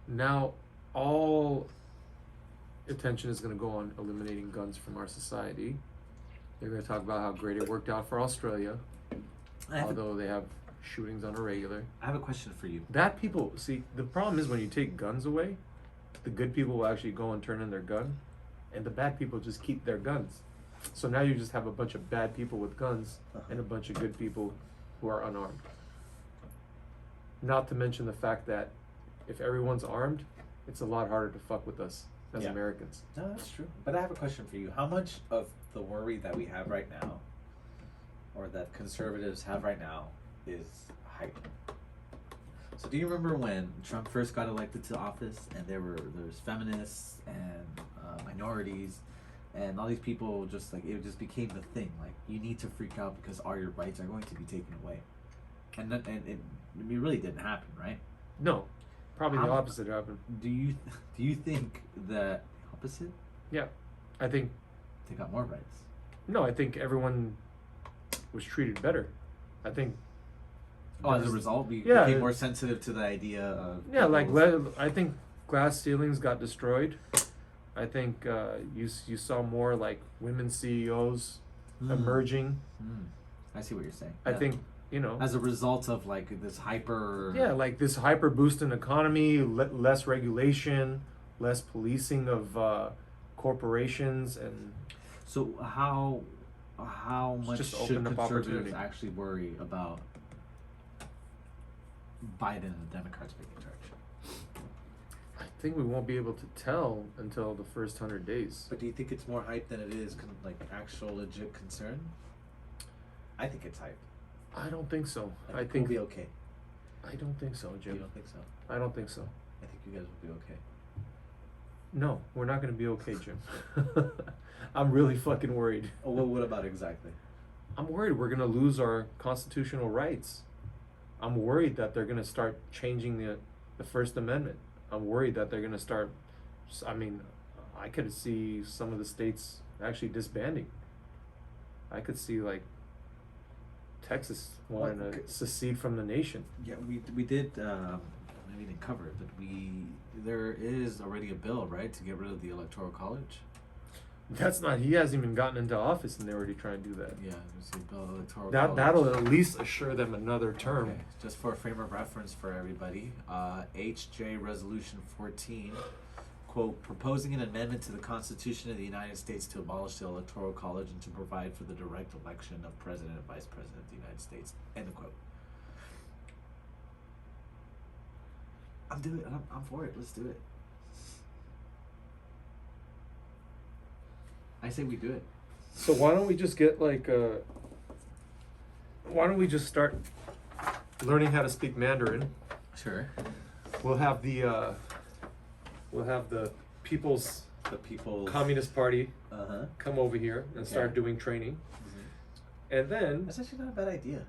Now all attention is going to go on eliminating guns from our society. They're going to talk about how great it worked out for Australia, although they have shootings on a regular. I have a question for you. Bad people, see, the problem is when you take guns away, the good people will actually go and turn in their gun, and the bad people just keep their guns. So now you just have a bunch of bad people with guns and a bunch of good people who are unarmed. Not to mention the fact that if everyone's armed, it's a lot harder to fuck with us as Americans. No, that's true. But I have a question for you. How much of the worry that we have right now, or that conservatives have right now, is hype? So do you remember when Trump first got elected to office, and there's feminists and minorities, and all these people just like it just became the thing. Like you need to freak out because all your rights are going to be taken away, and it really didn't happen, right? No, probably the How- opposite happened. Do you think that opposite? Yeah, I think They got more rights. no. I think everyone was treated better. I think. Oh, as a result, we Yeah. became more sensitive to the idea of Yeah, like people's- I think glass ceilings got destroyed. I think you saw more like women CEOs emerging. I see what you're saying. I Yeah. think as a result of like this hyper. yeah, like this hyper boost in economy, less regulation, less policing of corporations, and So how much just should opened up conservatives opportunity. actually worry about Biden and the Democrats being in charge? I think we won't be able to tell until the first 100 days. But do you think it's more hype than it is like actual legit concern? I think it's hype. I don't think so. I we'll think be okay. I don't think so, You Jim. don't think so? I don't think so. I think you guys will be okay. No, we're not going to be okay, Jim. I'm really fucking worried. Oh, what about exactly? I'm worried we're going to lose our constitutional rights. I'm worried that they're going to start changing the First Amendment. I'm worried that they're going to start. I mean, I could see some of the states actually disbanding. I could see like Texas wanting Well, to secede from the nation. Yeah, we did. We didn't cover it, but there is already a bill, right, to get rid of the Electoral College. That's not. He hasn't even gotten into office, and they're already trying to do that. Yeah, there's a bill Electoral College. That'll at least assure them another term. Okay. Just for a frame of reference for everybody, HJ Resolution 14, quote, proposing an amendment to the Constitution of the United States to abolish the Electoral College and to provide for the direct election of President and Vice President of the United States, end of quote. I'm for it. Let's do it. I say we do it. So why don't we just get like why don't we just start learning how to speak Mandarin? Sure. We'll have the People's The people. Communist Party Uh-huh. come over here and start Yeah. doing training. And then That's actually not a bad idea.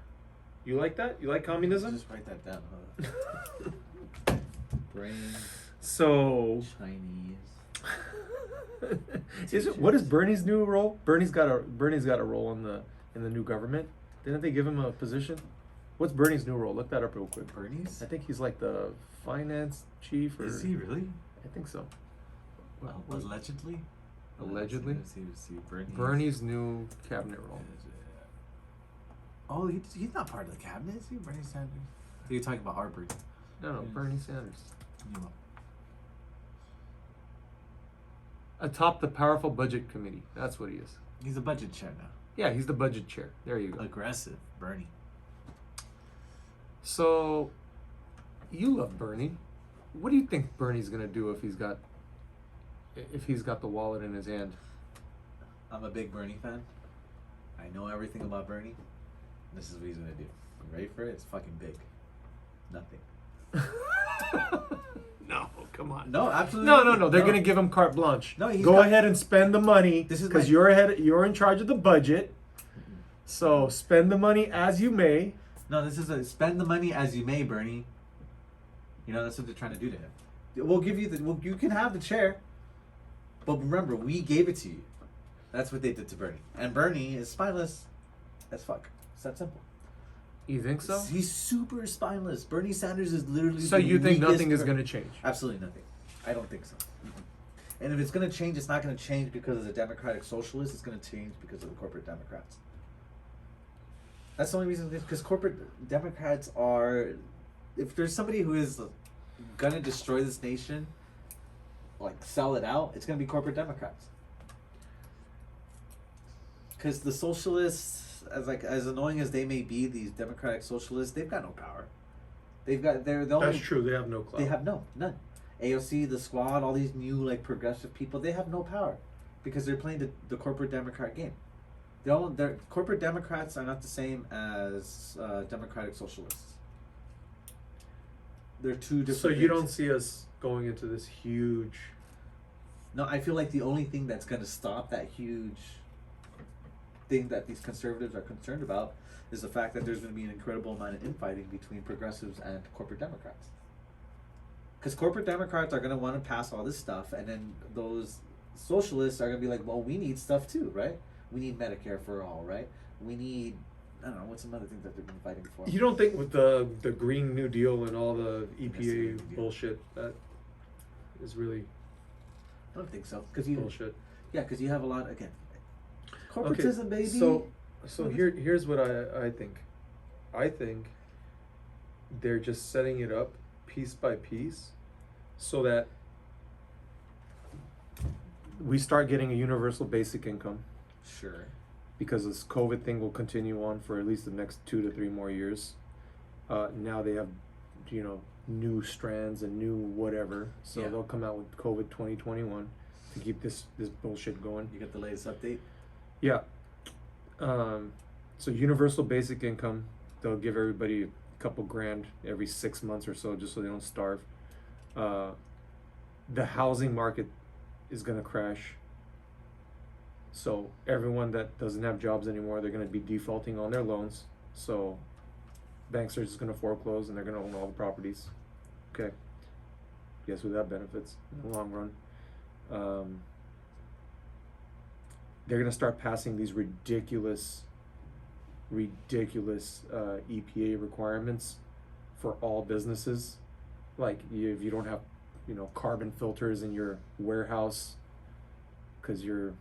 you like that? You like communism? Just write that down. Brain So Chinese. what is Bernie's new role? Bernie's got a role in the new government. Didn't they give him a position? What's Bernie's new role? Look that up real quick. Bernie's? I think he's like the finance chief. Or, Is he really? I think so. Allegedly? Allegedly? Let's see, Bernie's new cabinet role. Oh, he's not part of the cabinet, is he? Bernie Sanders? So you're talking about our Bernie. No, Bernie Sanders. You know. Atop the powerful budget committee. That's what he is. He's a budget chair now. Yeah, he's the budget chair. There you go. Aggressive, Bernie. So, you love Bernie. What do you think Bernie's gonna do if he's got the wallet in his hand? I'm a big Bernie fan. I know everything about Bernie. This is what he's gonna do. You ready for it? It's fucking big. Nothing. No, come on. No, absolutely. No. nothing. They're gonna give him carte blanche. No, he's go got- ahead and spend the money. This is because my- you're in charge of the budget. So spend the money as you may. No, this is a spend the money as you may, Bernie. You know, that's what they're trying to do to him. We'll give you you can have the chair. But remember, we gave it to you. That's what they did to Bernie. And Bernie is spineless as fuck. It's that simple. You think so? He's super spineless. Bernie Sanders is literally So the you think weakest nothing is going to change? Absolutely nothing. I don't think so. And if it's going to change, it's not going to change because of the Democratic Socialists. It's going to change because of the corporate Democrats. That's the only reason, because corporate Democrats are, if there's somebody who is going to destroy this nation, like sell it out, it's going to be corporate Democrats. Because the socialists, as annoying as they may be, these Democratic Socialists, they've got no power. They're the only. That's true. They have no clout. They have none. AOC, the Squad, all these new progressive people, they have no power because they're playing the corporate Democrat game. They're corporate Democrats are not the same as Democratic Socialists. they're two different. So you things. don't see us going into this huge. No, I feel like the only thing that's going to stop that huge thing that these conservatives are concerned about is the fact that there's going to be an incredible amount of infighting between progressives and corporate Democrats. Because corporate Democrats are going to want to pass all this stuff, and then those socialists are going to be like, well, we need stuff too, right? We need Medicare for all, right? We need, I don't know, what's some other things that they've been fighting for? You don't think with the Green New Deal and all the Yes, EPA the Green New Deal. bullshit that is really I don't think so. Because you, bullshit? yeah, because you have a lot, again, corporatism, baby. So here's what I think. I think they're just setting it up piece by piece so that we start getting a universal basic income, Sure. because this COVID thing will continue on for at least the next 2 to 3 more years. Now they have, new strands and new whatever, so Yeah. they'll come out with COVID 2021 to keep this bullshit going. You get the latest update? Yeah. So universal basic income, they'll give everybody a couple grand every 6 months or so, just so they don't starve. The housing market is gonna crash. So everyone that doesn't have jobs anymore, they're gonna be defaulting on their loans. So banks are just gonna foreclose and they're gonna own all the properties. Okay. Guess who that benefits in the long run? They're gonna start passing these ridiculous EPA requirements for all businesses. Like if you don't have, carbon filters in your warehouse because you're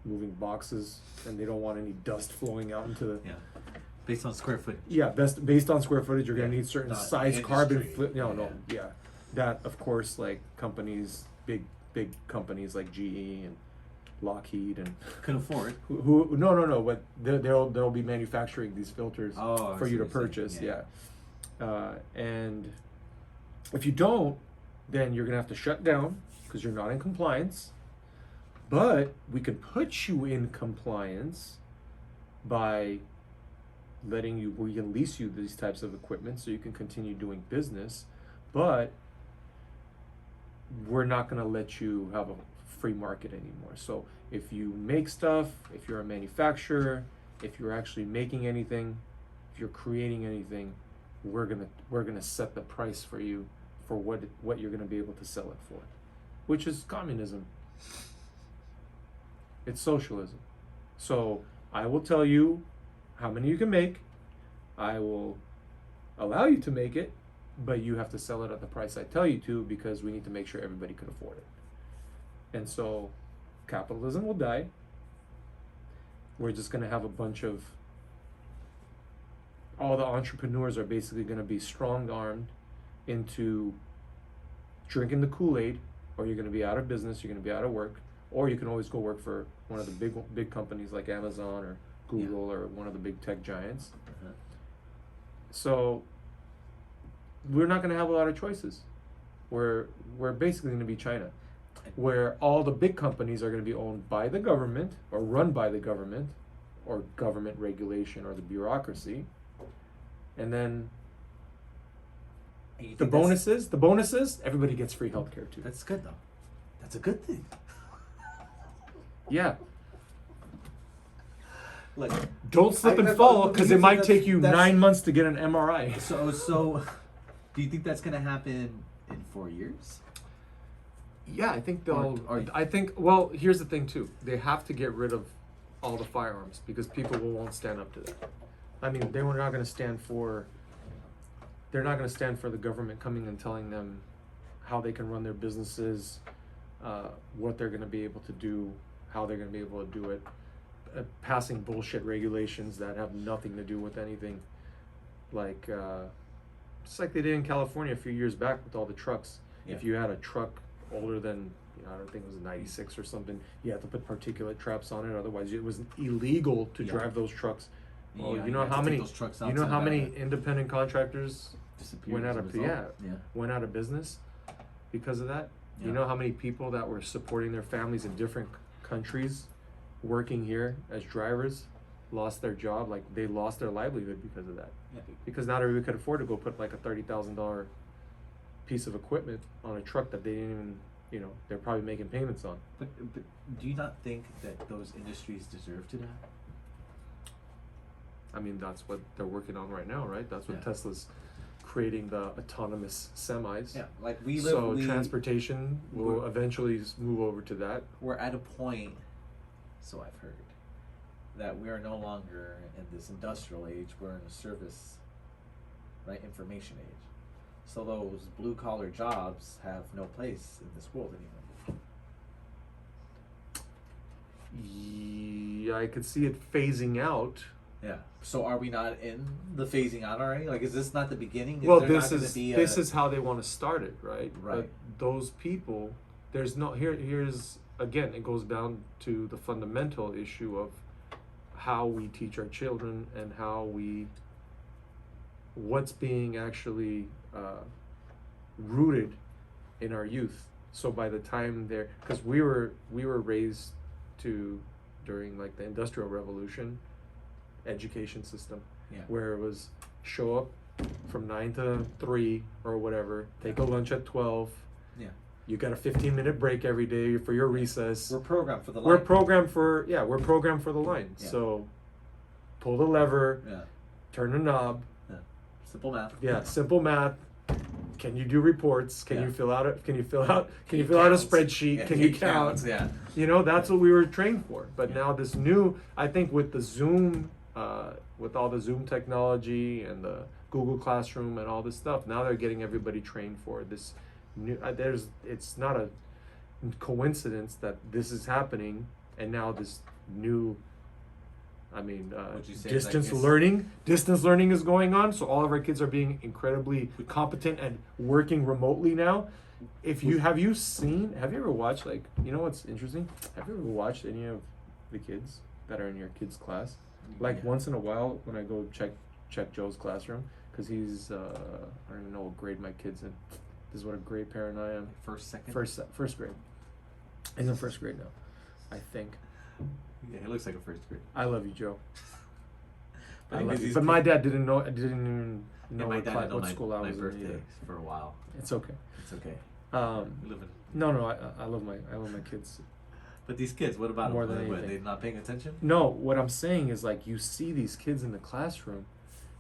moving boxes and they don't want any dust flowing out into the. Yeah. Based on square footage. Yeah, based on square footage, you're gonna Yeah, need certain not size industry. carbon. Yeah. That of course, like companies, big companies like GE and Lockheed and Can afford. who no, but they'll be manufacturing these filters Oh, I for see you to what you're purchase. saying, Yeah, and if you don't, then you're gonna have to shut down because you're not in compliance. But we can put you in compliance by we can lease you these types of equipment so you can continue doing business, but we're not going to let you have a free market anymore. So if you make stuff, if you're a manufacturer, if you're actually making anything, if you're creating anything, we're gonna set the price for you for what you're going to be able to sell it for, which is communism. It's socialism. So I will tell you how many you can make. I will allow you to make it, but you have to sell it at the price I tell you to, because we need to make sure everybody can afford it. And so capitalism will die. We're just going to have a bunch of, all the entrepreneurs are basically going to be strong-armed into drinking the Kool-Aid, or you're going to be out of business, you're going to be out of work, or you can always go work for one of the big companies like Amazon or Google or one of the big tech giants. Uh-huh. So we're not going to have a lot of choices. We're basically going to be China, where all the big companies are going to be owned by the government or run by the government or government regulation or the bureaucracy. And then And you the think bonuses, everybody gets free healthcare too. That's good though. That's a good thing. Yeah. Look, Don't slip and that's- fall, but because you it think might that's- take you that's- 9 months to get an MRI. so do you think that's gonna happen in 4 years? Yeah, I think they'll. Or- Well, here's the thing too. They have to get rid of all the firearms because people won't stand up to that. I mean, they were not going to stand for. They're not going to stand for the government coming and telling them how they can run their businesses, what they're going to be able to do, how they're going to be able to do it, passing bullshit regulations that have nothing to do with anything, like just like they did in California a few years back with all the trucks. Yeah. If you had a truck older than, I don't think it was a 96 or something, you had to put particulate traps on it. Otherwise, it was illegal to Yeah. drive those trucks. Well, Yeah, you know have to how take many those trucks out you know to how the many back. independent contractors Disappeared went as out a of result? went out of business because of that. Yeah. You know how many people that were supporting their families in different countries working here as drivers lost their job, like they lost their livelihood because of that. Yeah. Because not everybody could afford to go put like a $30,000 piece of equipment on a truck that they didn't even, they're probably making payments on. But do you not think that those industries deserve to die? I mean, that's what they're working on right now, right? That's what Yeah. Tesla's creating, the autonomous semis. Yeah, like So transportation will we're- eventually move over to that. we're at a point, so I've heard, that we are no longer in this industrial age. We're in a service, right, information age. So those blue collar jobs have no place in this world anymore. Yeah, I could see it phasing out. Yeah. So are we not in the phasing out already? Like, is this not the beginning? Well, there this not gonna is be this is how they want to start it, right? Right. But those people, there's no here's again, it goes down to the fundamental issue of how we teach our children and what's being actually rooted in our youth. So by the time because we were raised during like the Industrial Revolution education system, Yeah. where it was show up from 9 to 3 or whatever, take a lunch at 12. Yeah. You got a 15-minute break every day for your recess. We're programmed for the We're line. programmed for the line. Yeah. So pull the lever, Yeah. turn the knob. Yeah. Simple math. Yeah, simple math. Can you do reports? Can Yeah. you fill out a He fill out a counts. spreadsheet? Yeah, Can he you count? counts, yeah. That's what we were trained for. But Yeah. now this new, I think with the Zoom, with all the Zoom technology and the Google Classroom and all this stuff, now they're getting everybody trained for this new. It's not a coincidence that this is happening, and now this new. Would you say it's distance like learning. Distance learning is going on, so all of our kids are being incredibly competent and working remotely now. Have you ever watched, like, what's interesting? Have you ever watched any of the kids that are in your kids' class? Like, Yeah. once in a while when I go check Joe's classroom, because he's I don't even know what grade my kid's in. This is what a great parent I am. First, second? First grade. He's in first grade now, I think. Yeah, he looks like a first grade. I love you, Joe. But I love because you. he's But my kid- didn't even know Yeah, my dad didn't know what school I my was in birthday either. for a while. It's okay. It's okay. We live in. No, I love my kids. But these kids, what about More them? than What, anything. they not paying attention? No, what I'm saying is, like, you see these kids in the classroom,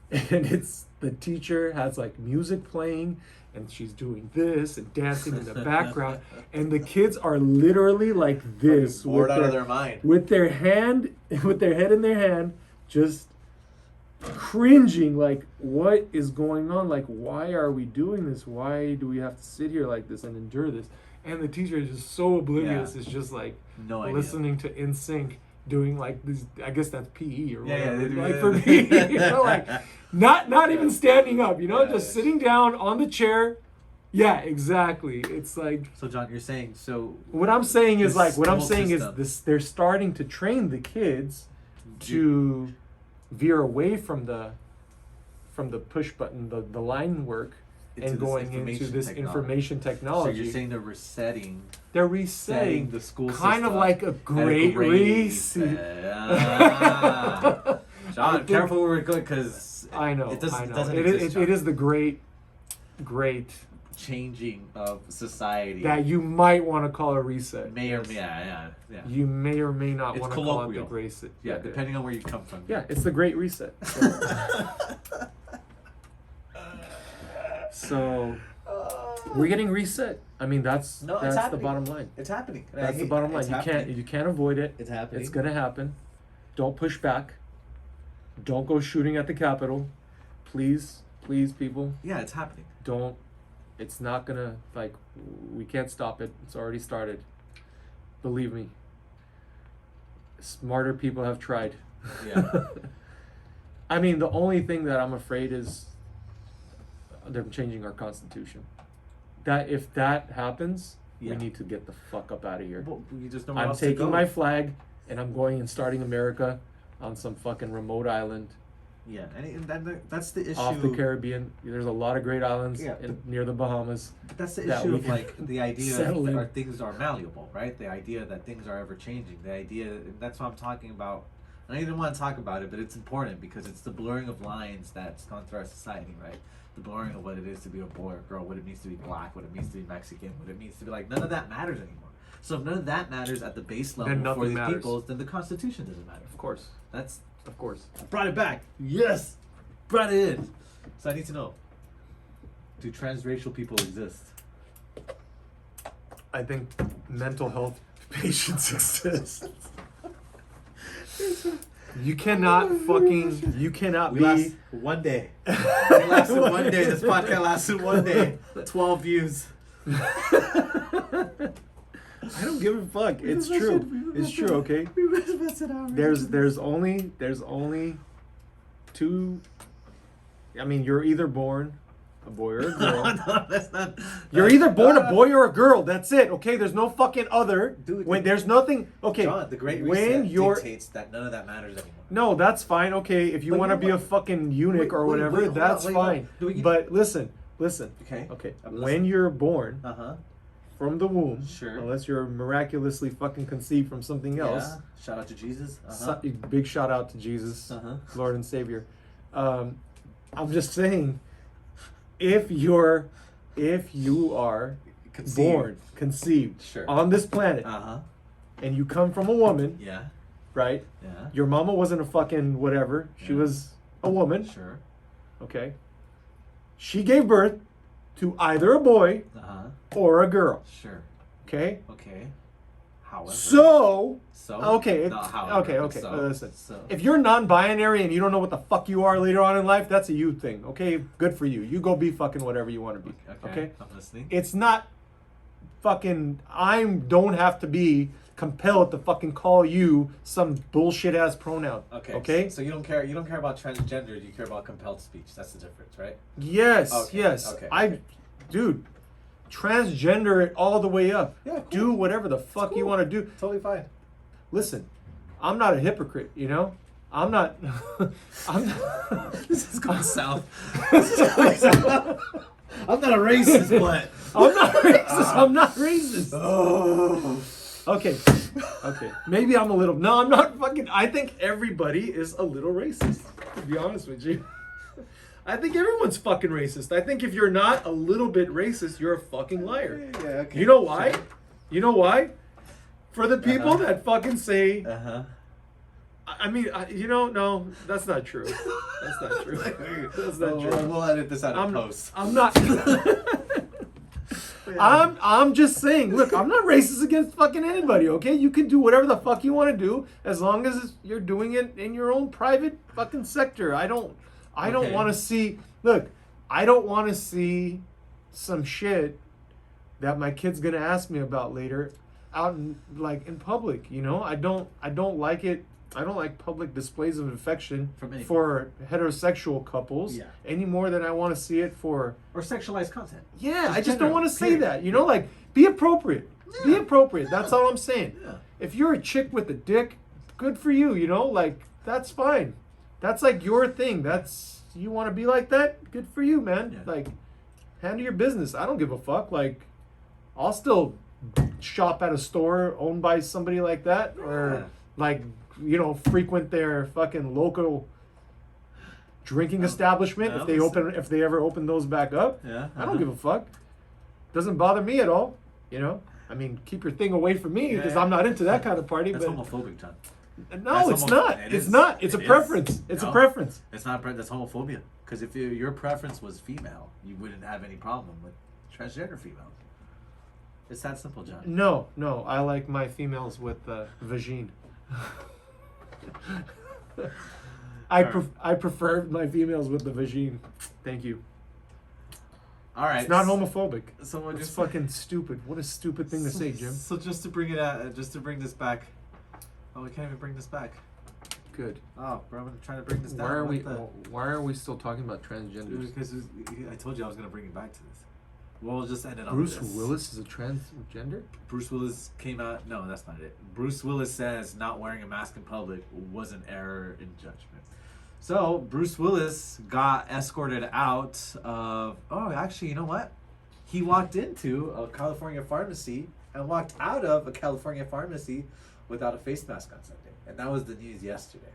and it's the teacher has like music playing, and she's doing this and dancing in the background, and the kids are literally like this, Bored out of their mind. with their head in their hand, just cringing, like, what is going on? Like, why are we doing this? Why do we have to sit here like this and endure this? And the teacher is just so oblivious. Yeah. It's just like No idea. listening to NSYNC doing like this. I guess that's PE or Yeah, whatever. they do like that. for me, like not even standing up. Yeah, Just sitting down on the chair. Yeah, exactly. It's like, So John, you're saying so. what I'm saying is, This like, what I'm whole saying system. is this: they're starting to train the kids to veer away from the push button, the line work, Into and this going into information this technology. information So technology. you're saying they're resetting. They're resetting the school kind of system like a at great reset. Ah. I John, think- careful where we're going, because I know. it doesn't, I know. doesn't It exist, is the great changing of society. that you might want to call a reset. may or Yes. may, yeah. You may or may not It's want to call it the colloquial. great reset. Yeah, depending on where you come from. Yeah, it's the great reset. So we're getting reset. I mean, that's No, it's the happening. bottom line. It's happening. And I That's the hate- bottom line. it's You happening. can't avoid it. It's happening. It's gonna happen. Don't push back. Don't go shooting at the Capitol. Please, people, Yeah, it's happening. don't. It's not gonna, like, we can't stop it. It's already started. Believe me. Smarter people have tried. Yeah. I mean, the only thing that I'm afraid is they're changing our constitution. That if that happens, Yeah. we need to get the fuck up out of here. Well, you just know where I'm else to taking go. my flag and I'm going and starting America on some fucking remote island Yeah, and that's the issue. off the Caribbean. There's a lot of great islands Yeah, near the Bahamas. But that's the that issue we of, can like, the idea settle in. that things are malleable, right? The idea that things are ever changing. The idea, and that's what I'm talking about And I didn't want to talk about it, but it's important because it's the blurring of lines that's gone through our society, right? The blurring of what it is to be a boy or girl, what it means to be black, what it means to be Mexican, what it means to be like, none of that matters anymore. So if none of that matters at the base level Then for nothing these matters. people, then the Constitution doesn't matter. Of course. That's Of course. I brought it back. Yes, brought it in. So I need to know: do trans-racial people exist? I think mental health patients exist. You cannot fucking. You cannot We be. last one day. We lasted one day. This podcast lasted one day. 12 views. I don't give a fuck. It's true. It's true. Okay. We invested hours. There's only two. I mean, you're either born a boy or a girl. No, that's not. You're either born a boy or a girl. That's it. Okay. There's no fucking other. Dude, when there's nothing. Okay. John, the Great when Reset you're dictates that none of that matters anymore. no, that's fine. Okay. If you But want to you be a what? fucking eunuch Wait, or wait, whatever, wait, hold that's on, wait, hold on. fine. Do we- But listen. Okay. Okay. I'm When listening. you're born Uh huh. from the womb, Sure. unless you're miraculously fucking conceived from something else. Yeah. Shout out to Jesus. Uh huh. Big shout out to Jesus, Uh-huh. Lord and Savior. I'm just saying, if you are born, conceived Sure. on this planet, Uh huh. and you come from a woman, Yeah. right? Yeah. Your mama wasn't a fucking whatever. She Yeah. was a woman. Sure. Okay. She gave birth to either a boy Uh huh. or a girl. Sure. Okay. Okay. However. So. So. Okay. No, however. Okay. So, Listen. So. If you're non-binary and you don't know what the fuck you are later on in life, that's a you thing. Okay, good for you. You go be fucking whatever you want to be. Okay. I'm listening. It's not fucking. I don't have to be compelled to fucking call you some bullshit ass pronoun. Okay. Okay. So you don't care. You don't care about transgender. You care about compelled speech. That's the difference, right? Yes. Okay, Yes. okay. Dude, transgender it all the way up. Yeah, cool. Do whatever the fuck you cool. want to do. Totally fine. Listen, I'm not a hypocrite. You know. I'm not. I'm not. This is going south. This is going south. I'm not a racist, but I'm not racist. I'm not racist. oh. Okay. Okay. Maybe I'm a little. No, I'm not fucking. I think everybody is a little racist. To be honest with you, I think everyone's fucking racist. I think if you're not a little bit racist, you're a fucking liar. Yeah. Okay. You know why? Sure. You know why? For the people Uh-huh. that fucking say. Uh huh. I mean, no, that's not true. That's not true. That's not true. We'll edit this out of post. I'm not. I'm just saying, look, I'm not racist against fucking anybody, okay? You can do whatever the fuck you want to do as long as you're doing it in your own private fucking sector. I don't Okay. want to see, look, I don't want to see some shit that my kid's going to ask me about later out in in public, you know? I don't like it. I don't like public displays of affection From anyone. for heterosexual couples Yeah. any more than I want to see it for Or sexualized content. yeah, I just gender, don't want to say period. that. You know, like, be appropriate. Be appropriate. That's all I'm saying. Yeah. If you're a chick with a dick, good for you, you know? Like, that's fine. That's like your thing. You want to be like that? Good for you, man. Yeah. Like, handle your business. I don't give a fuck. Like, I'll still shop at a store owned by somebody like that. Or, Yeah. like, you know, frequent their fucking local drinking establishment Yeah, if they ever open those back up. Yeah. I don't give a fuck. Doesn't bother me at all. You know, I mean, keep your thing away from me because Yeah. I'm not into that kind of party. That's but homophobic, John. no, That's it's homo- not. it It's is. not. It's a It is. preference. It's a No. preference. It's not. That's homophobia. Because if your preference was female, you wouldn't have any problem with transgender females. It's that simple, John. No, I like my females with vagine. I prefer my females with the vagine. Thank you. All right. It's not homophobic. So we'll It's just fucking stupid. What a stupid thing to say, Jim. So just to bring it out, just to bring this back. Oh, we can't even bring this back. Good. Oh, bro, I'm trying to bring this down. Why are What we still talking about transgenders? Because I told you I was gonna bring it back to this. We'll just end it on Bruce this. Willis is a transgender? Bruce Willis came out. No, that's not it. Bruce Willis says not wearing a mask in public was an error in judgment. So Bruce Willis got escorted out of. Oh, actually, you know what? He walked into a California pharmacy and walked out of a California pharmacy without a face mask on Sunday. And that was the news yesterday.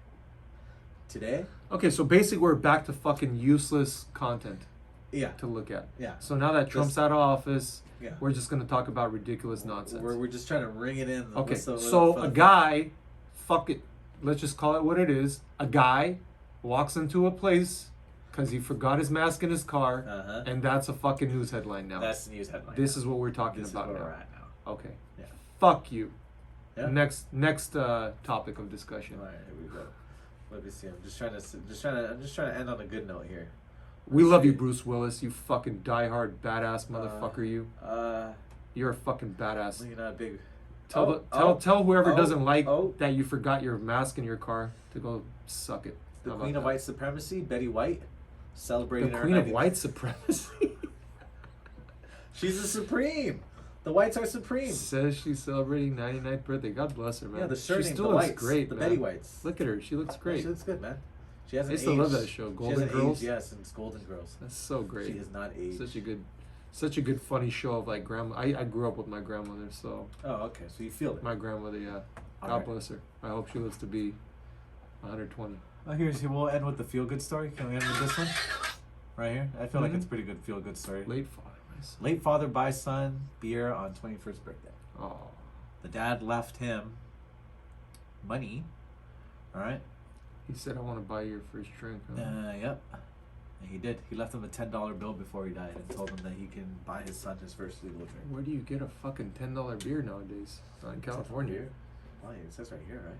Today? Okay, so basically we're back to fucking useless content Yeah. to look at. Yeah. So now that Trump's out of office, Yeah. we're just gonna talk about ridiculous nonsense. We're just trying to ring it in. Okay, What's the so fun a fact? guy, fuck it, let's just call it what it is. A guy walks into a place because he forgot his mask in his car, Uh-huh. and that's a fucking news headline now. That's the news headline. This now. is what we're talking This about is where now. we're at now. Okay. Yeah. Fuck you. Yeah. Next topic of discussion. All right, here we go. Let me see. I'm just trying to end on a good note here. We love you, Bruce Willis. You fucking diehard badass motherfucker. You. Uh, You're a fucking badass. you're not a big. Tell whoever doesn't like oh. that you forgot your mask in your car to go suck it. The How about Queen of that? White Supremacy, Betty White, celebrating The her Queen of 90th White supremacy. She's the supreme. The Whites are supreme. Says she's celebrating 99th birthday. God bless her, man. Yeah, the shirt she name, still the looks Whites, great, the man. Betty Whites. Look at her. She looks Yeah, great. she looks good, man. She I hasn't used to aged. love that show, She Golden hasn't Girls. aged, yes, and it's Golden Girls. That's so great. She has not aged. Such a good funny show of like grandma. I grew up with my grandmother, so Oh, okay. So you feel it. my grandmother, yeah. God Alright. bless her. I hope she lives to be 120. Oh, we'll end with the feel good story. Can we end with this one? Right here. I feel like Mhm. it's a pretty good feel good story. Late father, my son. Late father buys son beer on 21st birthday. Oh, The dad left him money. All right. he said, "I want to buy your first drink." Huh? Yep. And he did. He left him a $10 bill before he died and told him that he can buy his son his first legal drink. Where do you get a fucking $10 beer nowadays? Not in California. Oh, it says right here, right?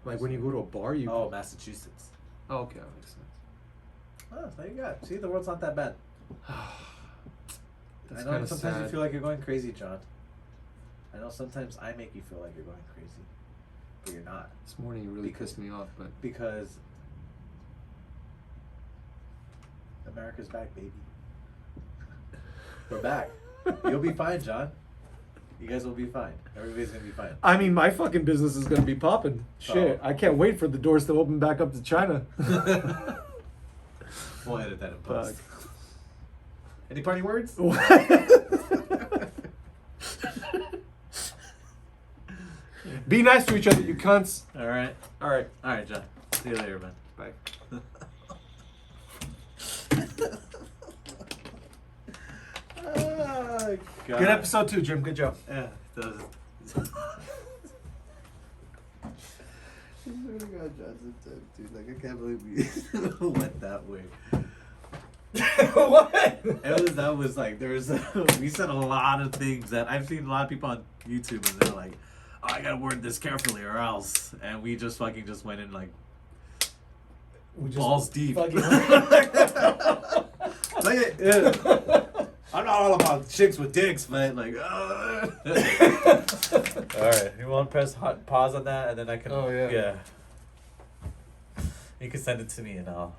Like when you go to a bar, you. Oh, Massachusetts. Oh, okay, that makes sense. Oh, there you go. See, the world's not that bad. That's I know kind of sometimes sad. you feel like you're going crazy, John. I know sometimes I make you feel like you're going crazy, but you're not. This morning you really Because- pissed me off, but Because America's back, baby. We're back. You'll be fine, John. You guys will be fine. Everybody's gonna be fine. I mean, my fucking business is gonna be popping. Shit, Oh. I can't wait for the doors to open back up to China. We'll edit that in Fuck. post. Any party words? Be nice to each other, you cunts. All right. All right, All right, John. See you later, man. bye. Oh, God. Good episode 2, Jim. Good job. Yeah, that was. Dude, like I can't believe we went that way. What? That was like there was we said a lot of things that I've seen a lot of people on YouTube and they're like, oh, I gotta word this carefully or else, and we just fucking just went in like We just balls deep. fucking- Like I'm not all about chicks with dicks, but like. All right, you want to press pause on that, and then I can. Oh, yeah. Yeah. You can send it to me, and I'll.